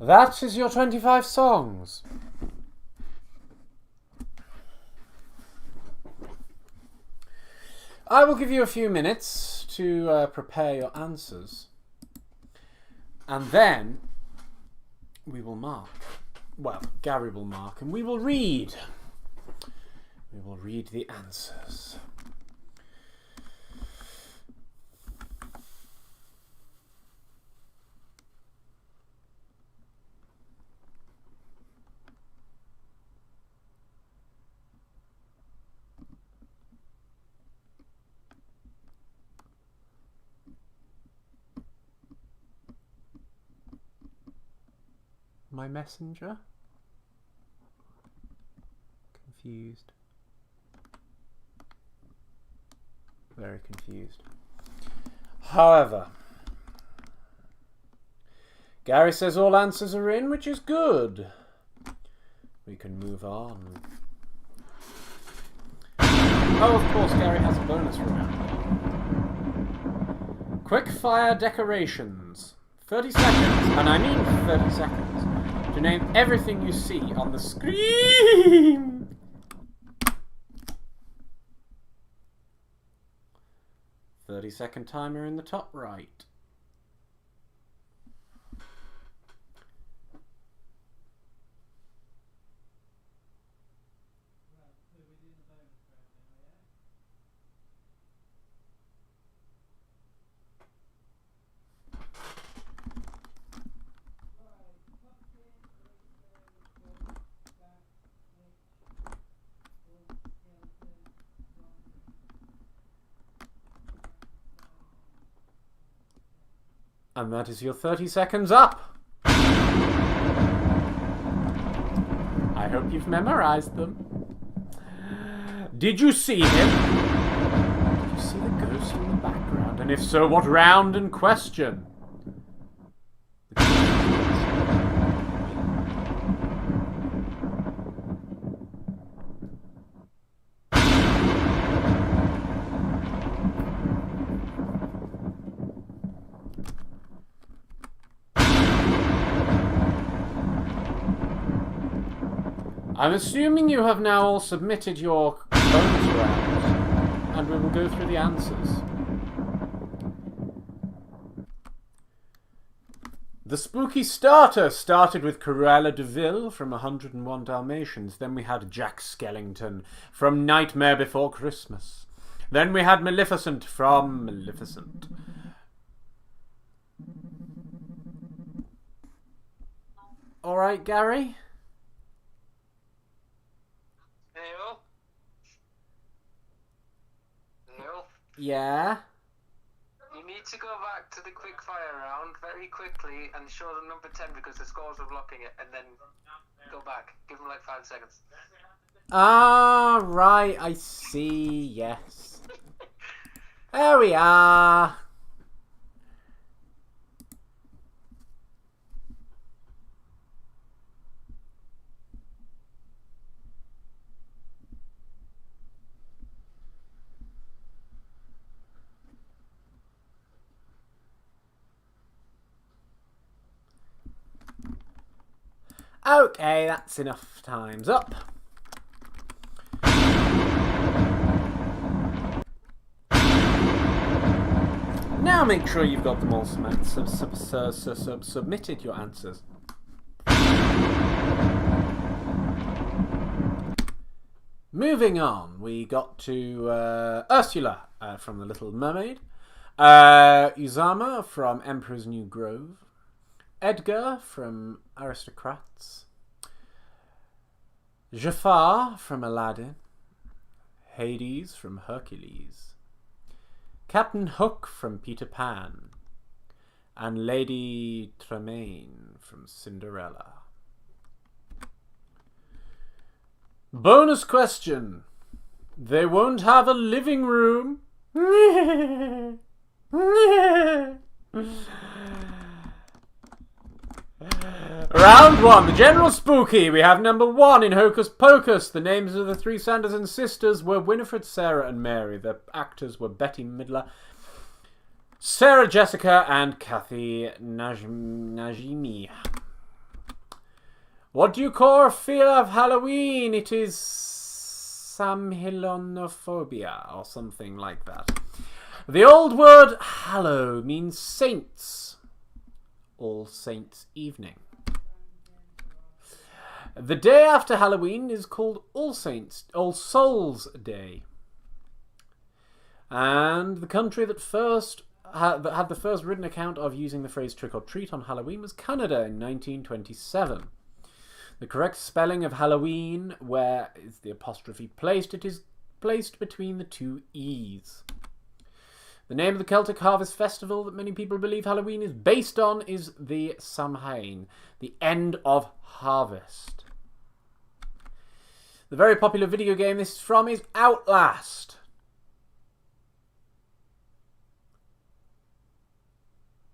That is your 25 songs. I will give you a few minutes to prepare your answers. And then we will mark. Well, Gary will mark and we will read. We will read the answers. My messenger? Confused. Very confused. However, Gary says all answers are in, which is good. We can move on. Oh, of course, Gary has a bonus round. Quick fire decorations. 30 seconds, and I mean 30 seconds, to name everything you see on the screen. 30-second timer in the top right. And that is your 30 seconds up. I hope you've memorized them. Did you see him? Did you see the ghost in the background? And if so, what round and question? I'm assuming you have now all submitted your bonus rounds, and we will go through the answers. The spooky starter started with Cruella de Vil from 101 Dalmatians. Then we had Jack Skellington from Nightmare Before Christmas. Then we had Maleficent from Maleficent. Alright, Gary? Yeah? You need to go back to the quick fire round very quickly and show them number 10 because the scores are blocking it, and then go back. Give them like 5 seconds. Ah, right, I see, yes. There we are. Okay, that's enough. Time's up. Now make sure you've got them all submitted, your answers. Moving on, we got to Ursula from The Little Mermaid, Uzama from Emperor's New Grove, Edgar from Aristocrats, Jafar from Aladdin, Hades from Hercules, Captain Hook from Peter Pan, and Lady Tremaine from Cinderella. Bonus question. They won't have a living room. Round 1. The General Spooky. We have number 1 in Hocus Pocus. The names of the 3 Sanderson sisters were Winifred, Sarah, and Mary. The actors were Betty Midler, Sarah Jessica, and Kathy Najimy. What do you call fear of Halloween? It is samhilonophobia or something like that. The old word hallow means saints. All Saints' Evening. The day after Halloween is called All Souls Day. And the country that had the first written account of using the phrase trick or treat on Halloween was Canada in 1927. The correct spelling of Halloween, where is the apostrophe placed? It is placed between the 2 E's. The name of the Celtic harvest festival that many people believe Halloween is based on is the Samhain, the end of harvest. The very popular video game this is from is Outlast.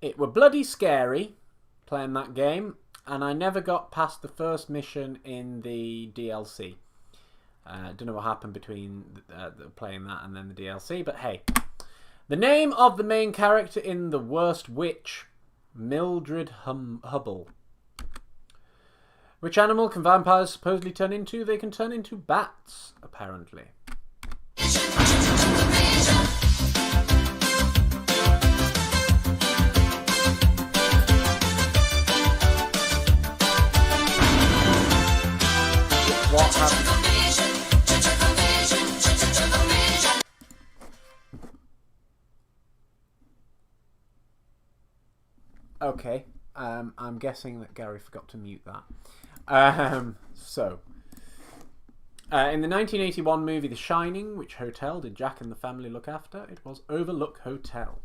It were bloody scary playing that game, and I never got past the first mission in the DLC. Don't know what happened between playing that and then the DLC, but hey. The name of the main character in The Worst Witch, Mildred Hubble. Which animal can vampires supposedly turn into? They can turn into bats, apparently. What happened? Okay, I'm guessing that Gary forgot to mute that. In the 1981 movie The Shining, which hotel did Jack and the family look after? It was Overlook Hotel.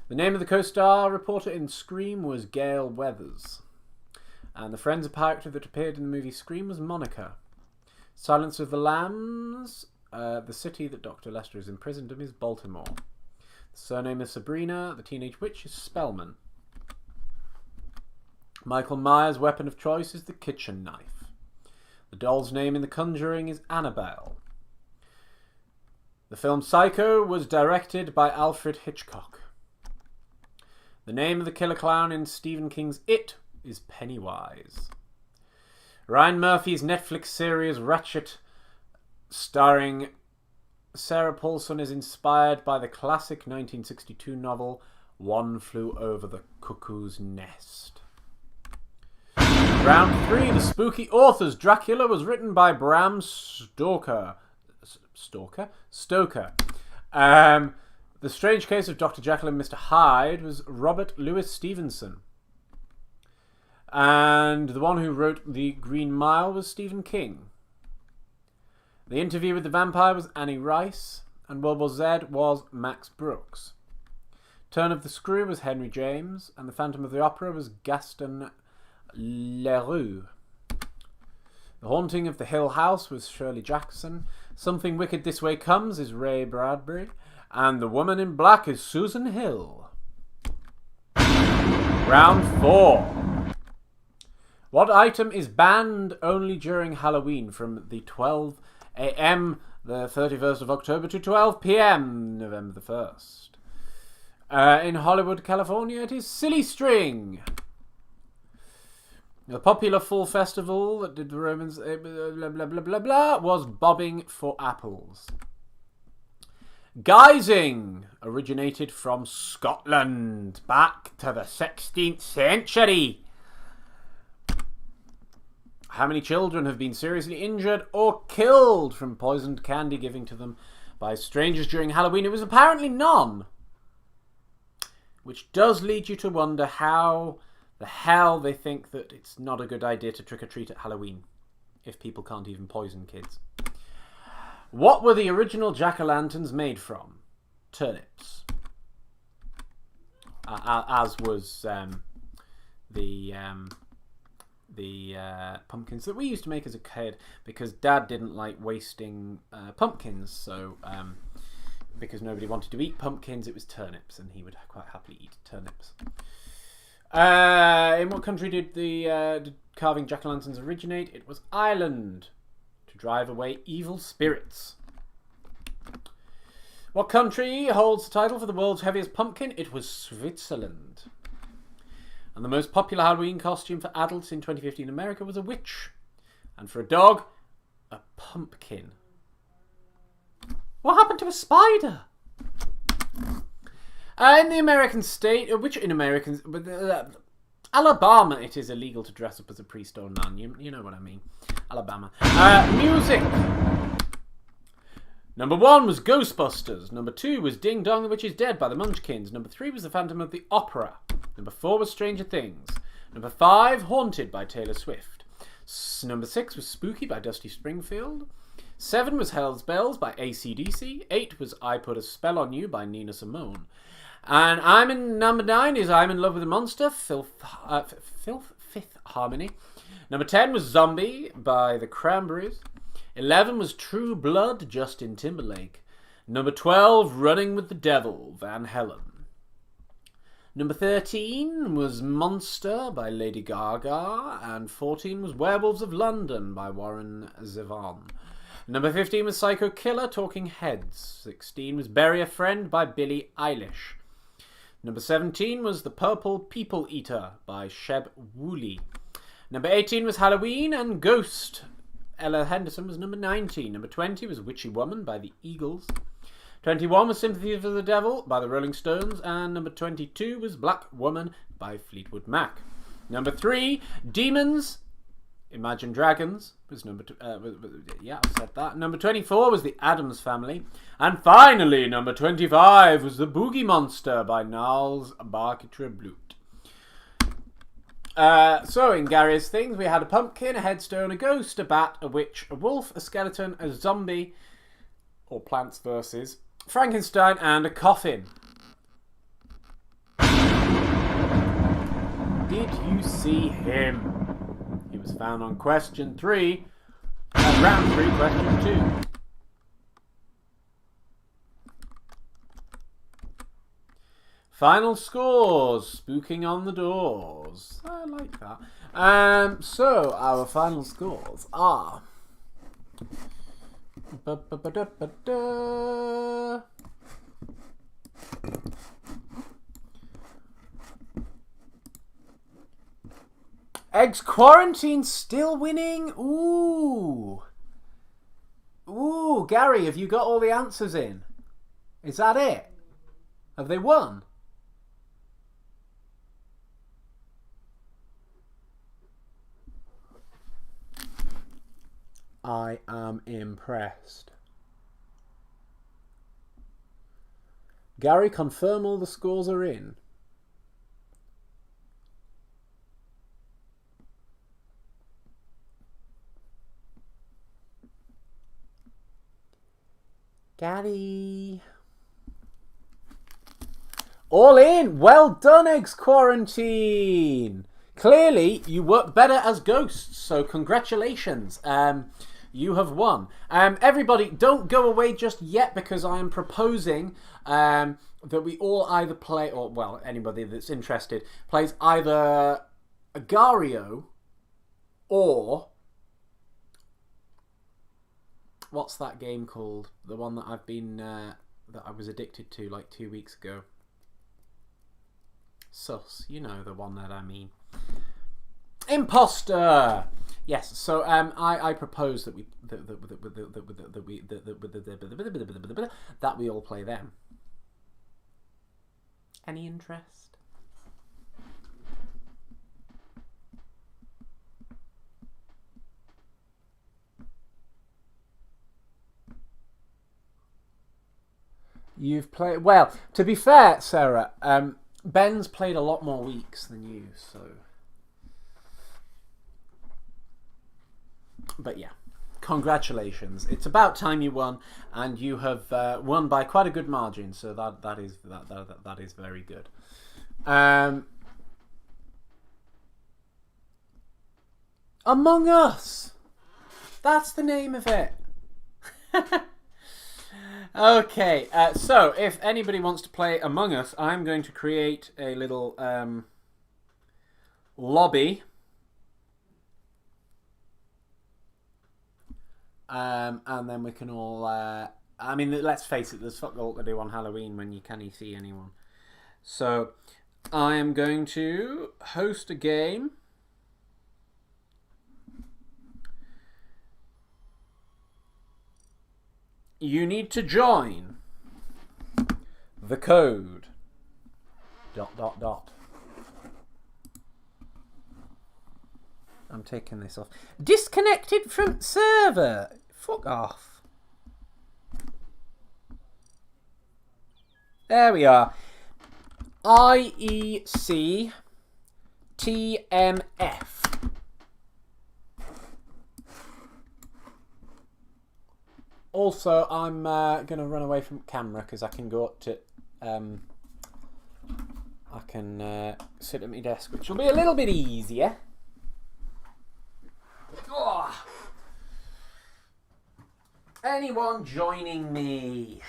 The name of the co-star reporter in Scream was Gail Weathers. And the forensic character that appeared in the movie Scream was Monica. Silence of the Lambs, the city that Dr. Lester is imprisoned in is Baltimore. The surname is Sabrina, the teenage witch is Spellman. Michael Myers' weapon of choice is the kitchen knife. The doll's name in The Conjuring is Annabelle. The film Psycho was directed by Alfred Hitchcock. The name of the killer clown in Stephen King's It is Pennywise. Ryan Murphy's Netflix series Ratchet, starring Sarah Paulson, is inspired by the classic 1962 novel One Flew Over the Cuckoo's Nest. Round 3, The Spooky Authors. Dracula was written by Bram Stoker. The Strange Case of Dr. Jekyll and Mr. Hyde was Robert Louis Stevenson. And the one who wrote The Green Mile was Stephen King. The Interview with the Vampire was Annie Rice, and World War Z was Max Brooks. Turn of the Screw was Henry James, and The Phantom of the Opera was Gaston Leroux. The Haunting of the Hill House was Shirley Jackson. Something Wicked This Way Comes is Ray Bradbury, and The Woman in Black is Susan Hill. Round 4. What item is banned only during Halloween from the 12 a.m. the 31st of October to 12 p.m. November the 1st? In Hollywood, California, it is Silly String. The popular fall festival that did the Romans blah blah blah blah blah was Bobbing for Apples. Guising originated from Scotland back to the 16th century. How many children have been seriously injured or killed from poisoned candy given to them by strangers during Halloween? It was apparently none. Which does lead you to wonder how the hell they think that it's not a good idea to trick-or-treat at Halloween if people can't even poison kids. What were the original jack-o'-lanterns made from? Turnips. As was the pumpkins that we used to make as a kid, because Dad didn't like wasting pumpkins, so because nobody wanted to eat pumpkins, it was turnips, and he would quite happily eat turnips. In what country did did carving jack-o'-lanterns originate? It was Ireland, to drive away evil spirits. What country holds the title for the world's heaviest pumpkin? It was Switzerland. And the most popular Halloween costume for adults in 2015 in America was a witch. And for a dog, a pumpkin. What happened to a spider? In the American state, Alabama, it is illegal to dress up as a priest or nun. You know what I mean. Alabama. Music. Number 1 was Ghostbusters. Number 2 was Ding Dong the Witch is Dead by the Munchkins. Number 3 was The Phantom of the Opera. Number 4 was Stranger Things. Number 5, Haunted by Taylor Swift. Number 6 was Spooky by Dusty Springfield. 7 was Hell's Bells by AC/DC. 8 was I Put a Spell on You by Nina Simone. And number 9 is I'm in Love with a Monster, Fifth Harmony. Number 10 was Zombie by the Cranberries. 11 was True Blood, Justin Timberlake. Number 12, Running with the Devil, Van Halen. Number 13 was Monster by Lady Gaga. And 14 was Werewolves of London by Warren Zevon. Number 15 was Psycho Killer, Talking Heads. 16 was Bury a Friend by Billie Eilish. Number 17 was The Purple People Eater by Sheb Woolley. Number 18 was Halloween and Ghost. Ella Henderson was number 19. Number 20 was Witchy Woman by the Eagles. 21 was Sympathy for the Devil by the Rolling Stones. And number 22 was Black Woman by Fleetwood Mac. Number 3, Demons, Imagine Dragons was number 2. Yeah, I said that. Number 24 was The Addams Family. And finally, number 25 was The Boogie Monster by Gnarls Barketre Blut. So in Gary's things, we had a pumpkin, a headstone, a ghost, a bat, a witch, a wolf, a skeleton, a zombie, or Plants vs. Frankenstein, and a coffin. Did you see him? He was found on question 3, round 3, question 2. Final scores, spooking on the doors. I like that. So our final scores are Eggs Quarantine still winning. Ooh, Gary, have you got all the answers in? Is that it? Have they won? I am impressed. Gary, confirm all the scores are in. Gary. All in. Well done, Eggs Quarantine. Clearly, you work better as ghosts, so congratulations. You have won. Everybody, don't go away just yet, because I am proposing that we all either play, or, well, anybody that's interested, plays either Agario or... what's that game called? The one that I've been... that I was addicted to like 2 weeks ago. Sus. You know the one that I mean. Imposter! Yes, so I propose that we all play them. Any interest? You've played... Well, to be fair, Sarah, Ben's played a lot more weeks than you, so... But yeah, congratulations. It's about time you won, and you have won by quite a good margin, so that is very good. Among Us! That's the name of it. Okay, so if anybody wants to play Among Us, I'm going to create a little lobby. And then we can all... I mean, let's face it, there's fuck all to do on Halloween when you can't see anyone. So, I am going to host a game. You need to join the code ... I'm taking this off. Disconnected from server. Fuck off. There we are. IEC TMF. Also, I'm going to run away from camera because I can go up to... I can sit at my desk, which will be a little bit easier. Oh. Anyone joining me?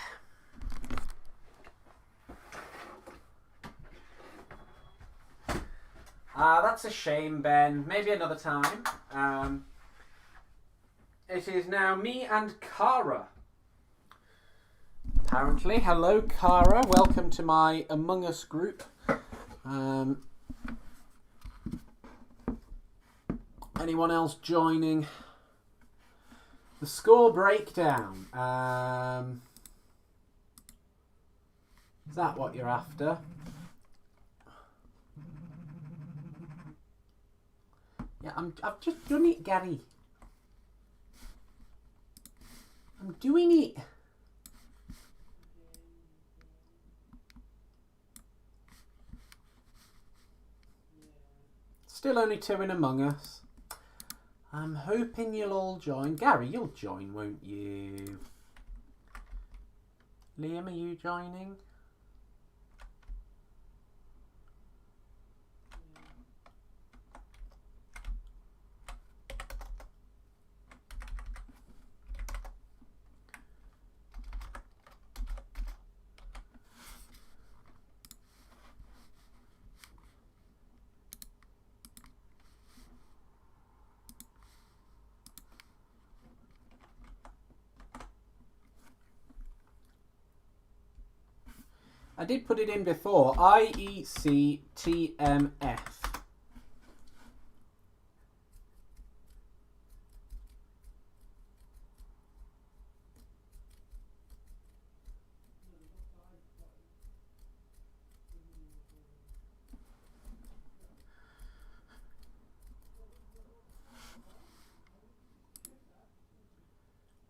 That's a shame, Ben. Maybe another time. It is now me and Cara. Apparently. Hello, Cara. Welcome to my Among Us group. Anyone else joining? The score breakdown. Is that what you're after? Yeah, I've just done it, Gary. I'm doing it. Still only 2 in Among Us. I'm hoping you'll all join. Gary, you'll join, won't you? Liam, are you joining? I did put it in before. IEC TMF.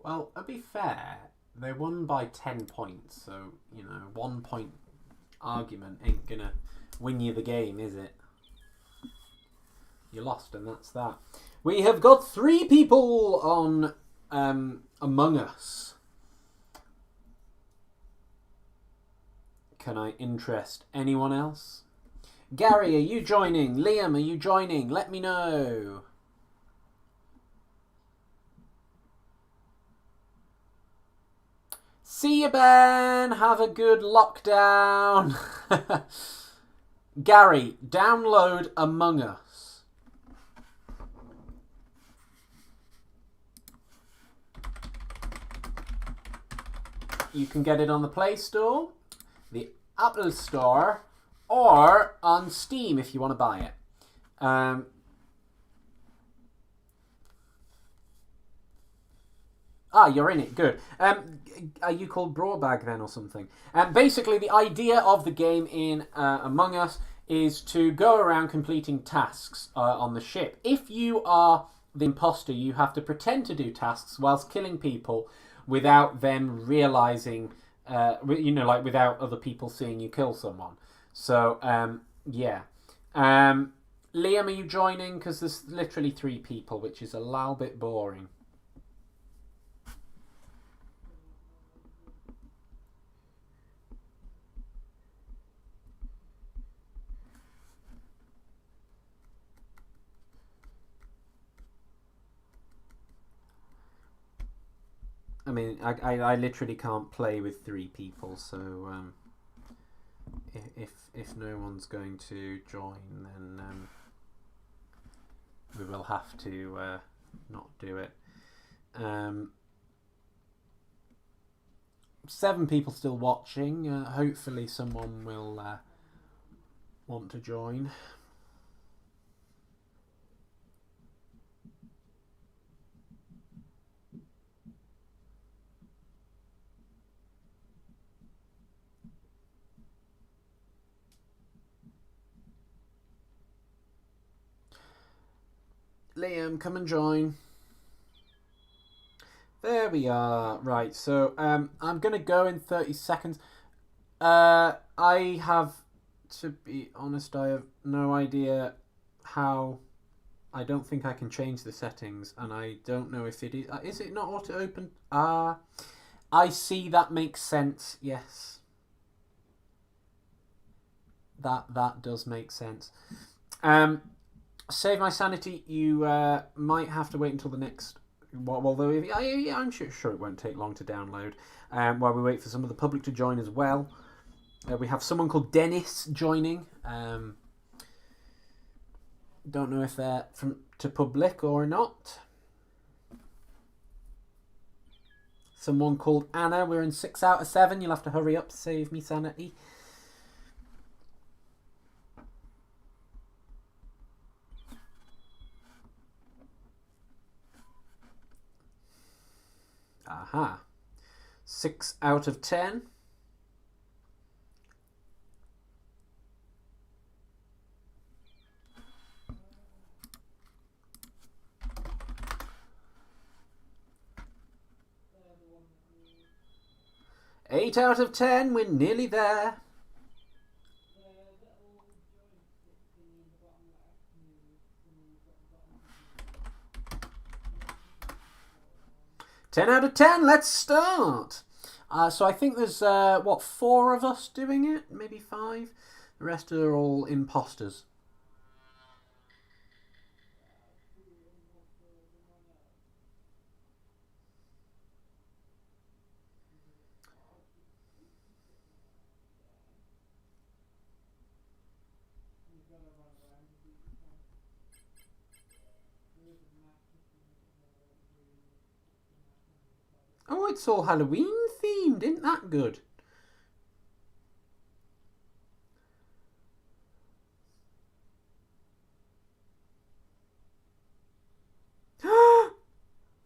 Well, to be fair, they won by 10 points, so, you know, 1 point argument ain't gonna win you the game, is it? You lost, and that's that. We have got 3 people on Among Us. Can I interest anyone else? Gary, are you joining? Liam, are you joining? Let me know. See you, Ben. Have a good lockdown. Gary, download Among Us. You can get it on the Play Store, the Apple Store, or on Steam if you want to buy it. Ah, you're in it. Good. Are you called Brawbag then or something? Basically, the idea of the game in Among Us is to go around completing tasks on the ship. If you are the imposter, you have to pretend to do tasks whilst killing people without them realising, like without other people seeing you kill someone. So, yeah. Liam, are you joining? Because there's literally 3 people, which is a little bit boring. I mean, I literally can't play with 3 people, so if no one's going to join, then we will have to not do it. 7 people still watching. Hopefully someone will want to join. Liam, come and join. There we are. Right, so I'm going to go in 30 seconds. I have, to be honest, I have no idea how. I don't think I can change the settings, and I don't know if it is. Is it not auto open? I see, that makes sense. Yes. That does make sense. Save my sanity. You might have to wait until the next. Although I'm sure it won't take long to download. While we wait for some of the public to join as well. We have someone called Dennis joining. Don't know if they're to public or not. Someone called Anna. We're in 6 out of 7. You'll have to hurry up to save me sanity. Aha. 6 out of 10. Eight out of 10. We're nearly there. Ten out of 10, let's start. So I think there's, 4 of us doing it? Maybe 5? The rest are all imposters. Oh, it's all Halloween themed. Isn't that good?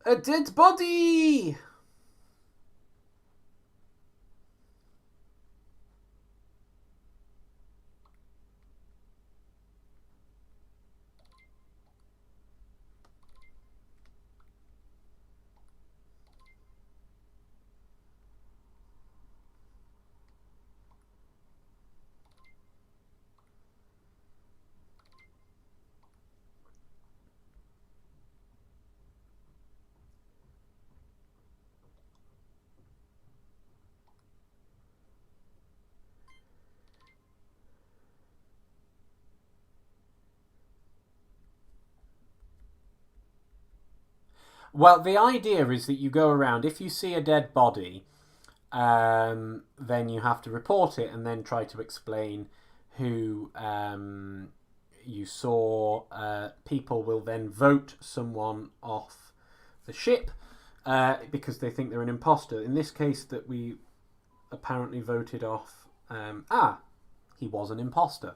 A dead body! Well, the idea is that you go around, if you see a dead body, then you have to report it and then try to explain who you saw. People will then vote someone off the ship because they think they're an imposter. In this case, that we apparently voted off... he was an imposter.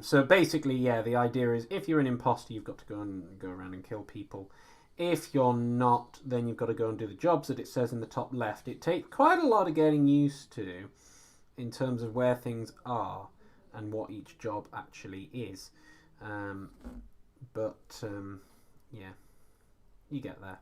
So basically, yeah, the idea is if you're an imposter, you've got to go around and kill people If you're not, then you've got to go and do the jobs that it says in the top left. It takes quite a lot of getting used to in terms of where things are and what each job actually is. Yeah, you get there.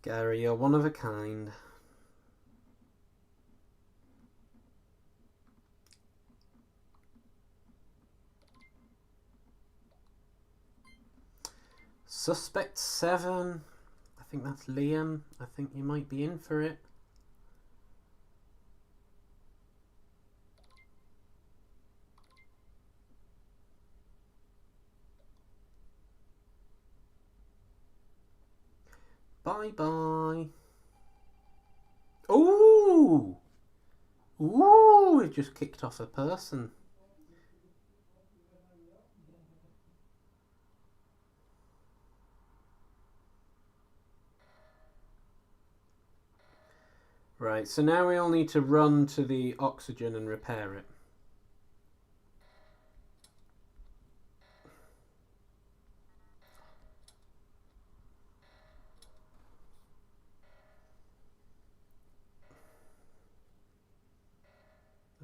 Gary, you're one of a kind. Suspect 7. I think that's Liam. I think you might be in for it. Bye-bye. Ooh! Ooh! It just kicked off a person. Right, so now we all need to run to the oxygen and repair it.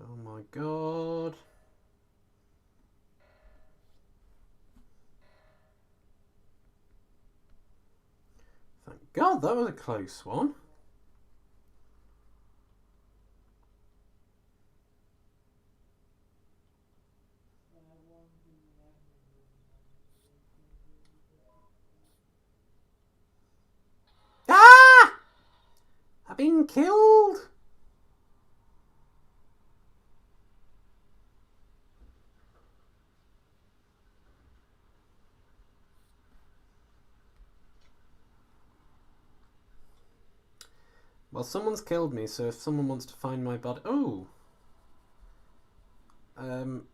Oh my god. Thank God, that was a close one. Ah! I've been killed. Well, someone's killed me, so if someone wants to find my body... Oh! Don't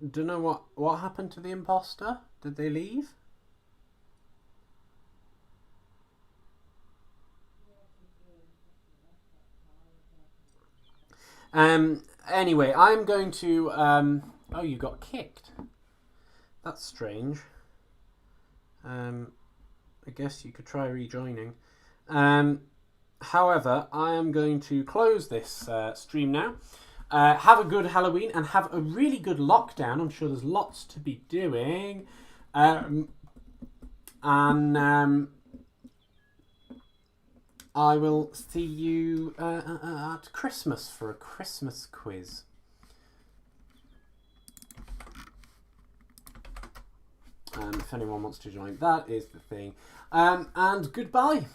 know what happened to the imposter? Did they leave? Anyway, I'm going to... Oh, you got kicked. That's strange. I guess you could try rejoining. However, I am going to close this stream now. Have a good Halloween and have a really good lockdown. I'm sure there's lots to be doing. I will see you at Christmas for a Christmas quiz. If anyone wants to join, that is the thing. And goodbye.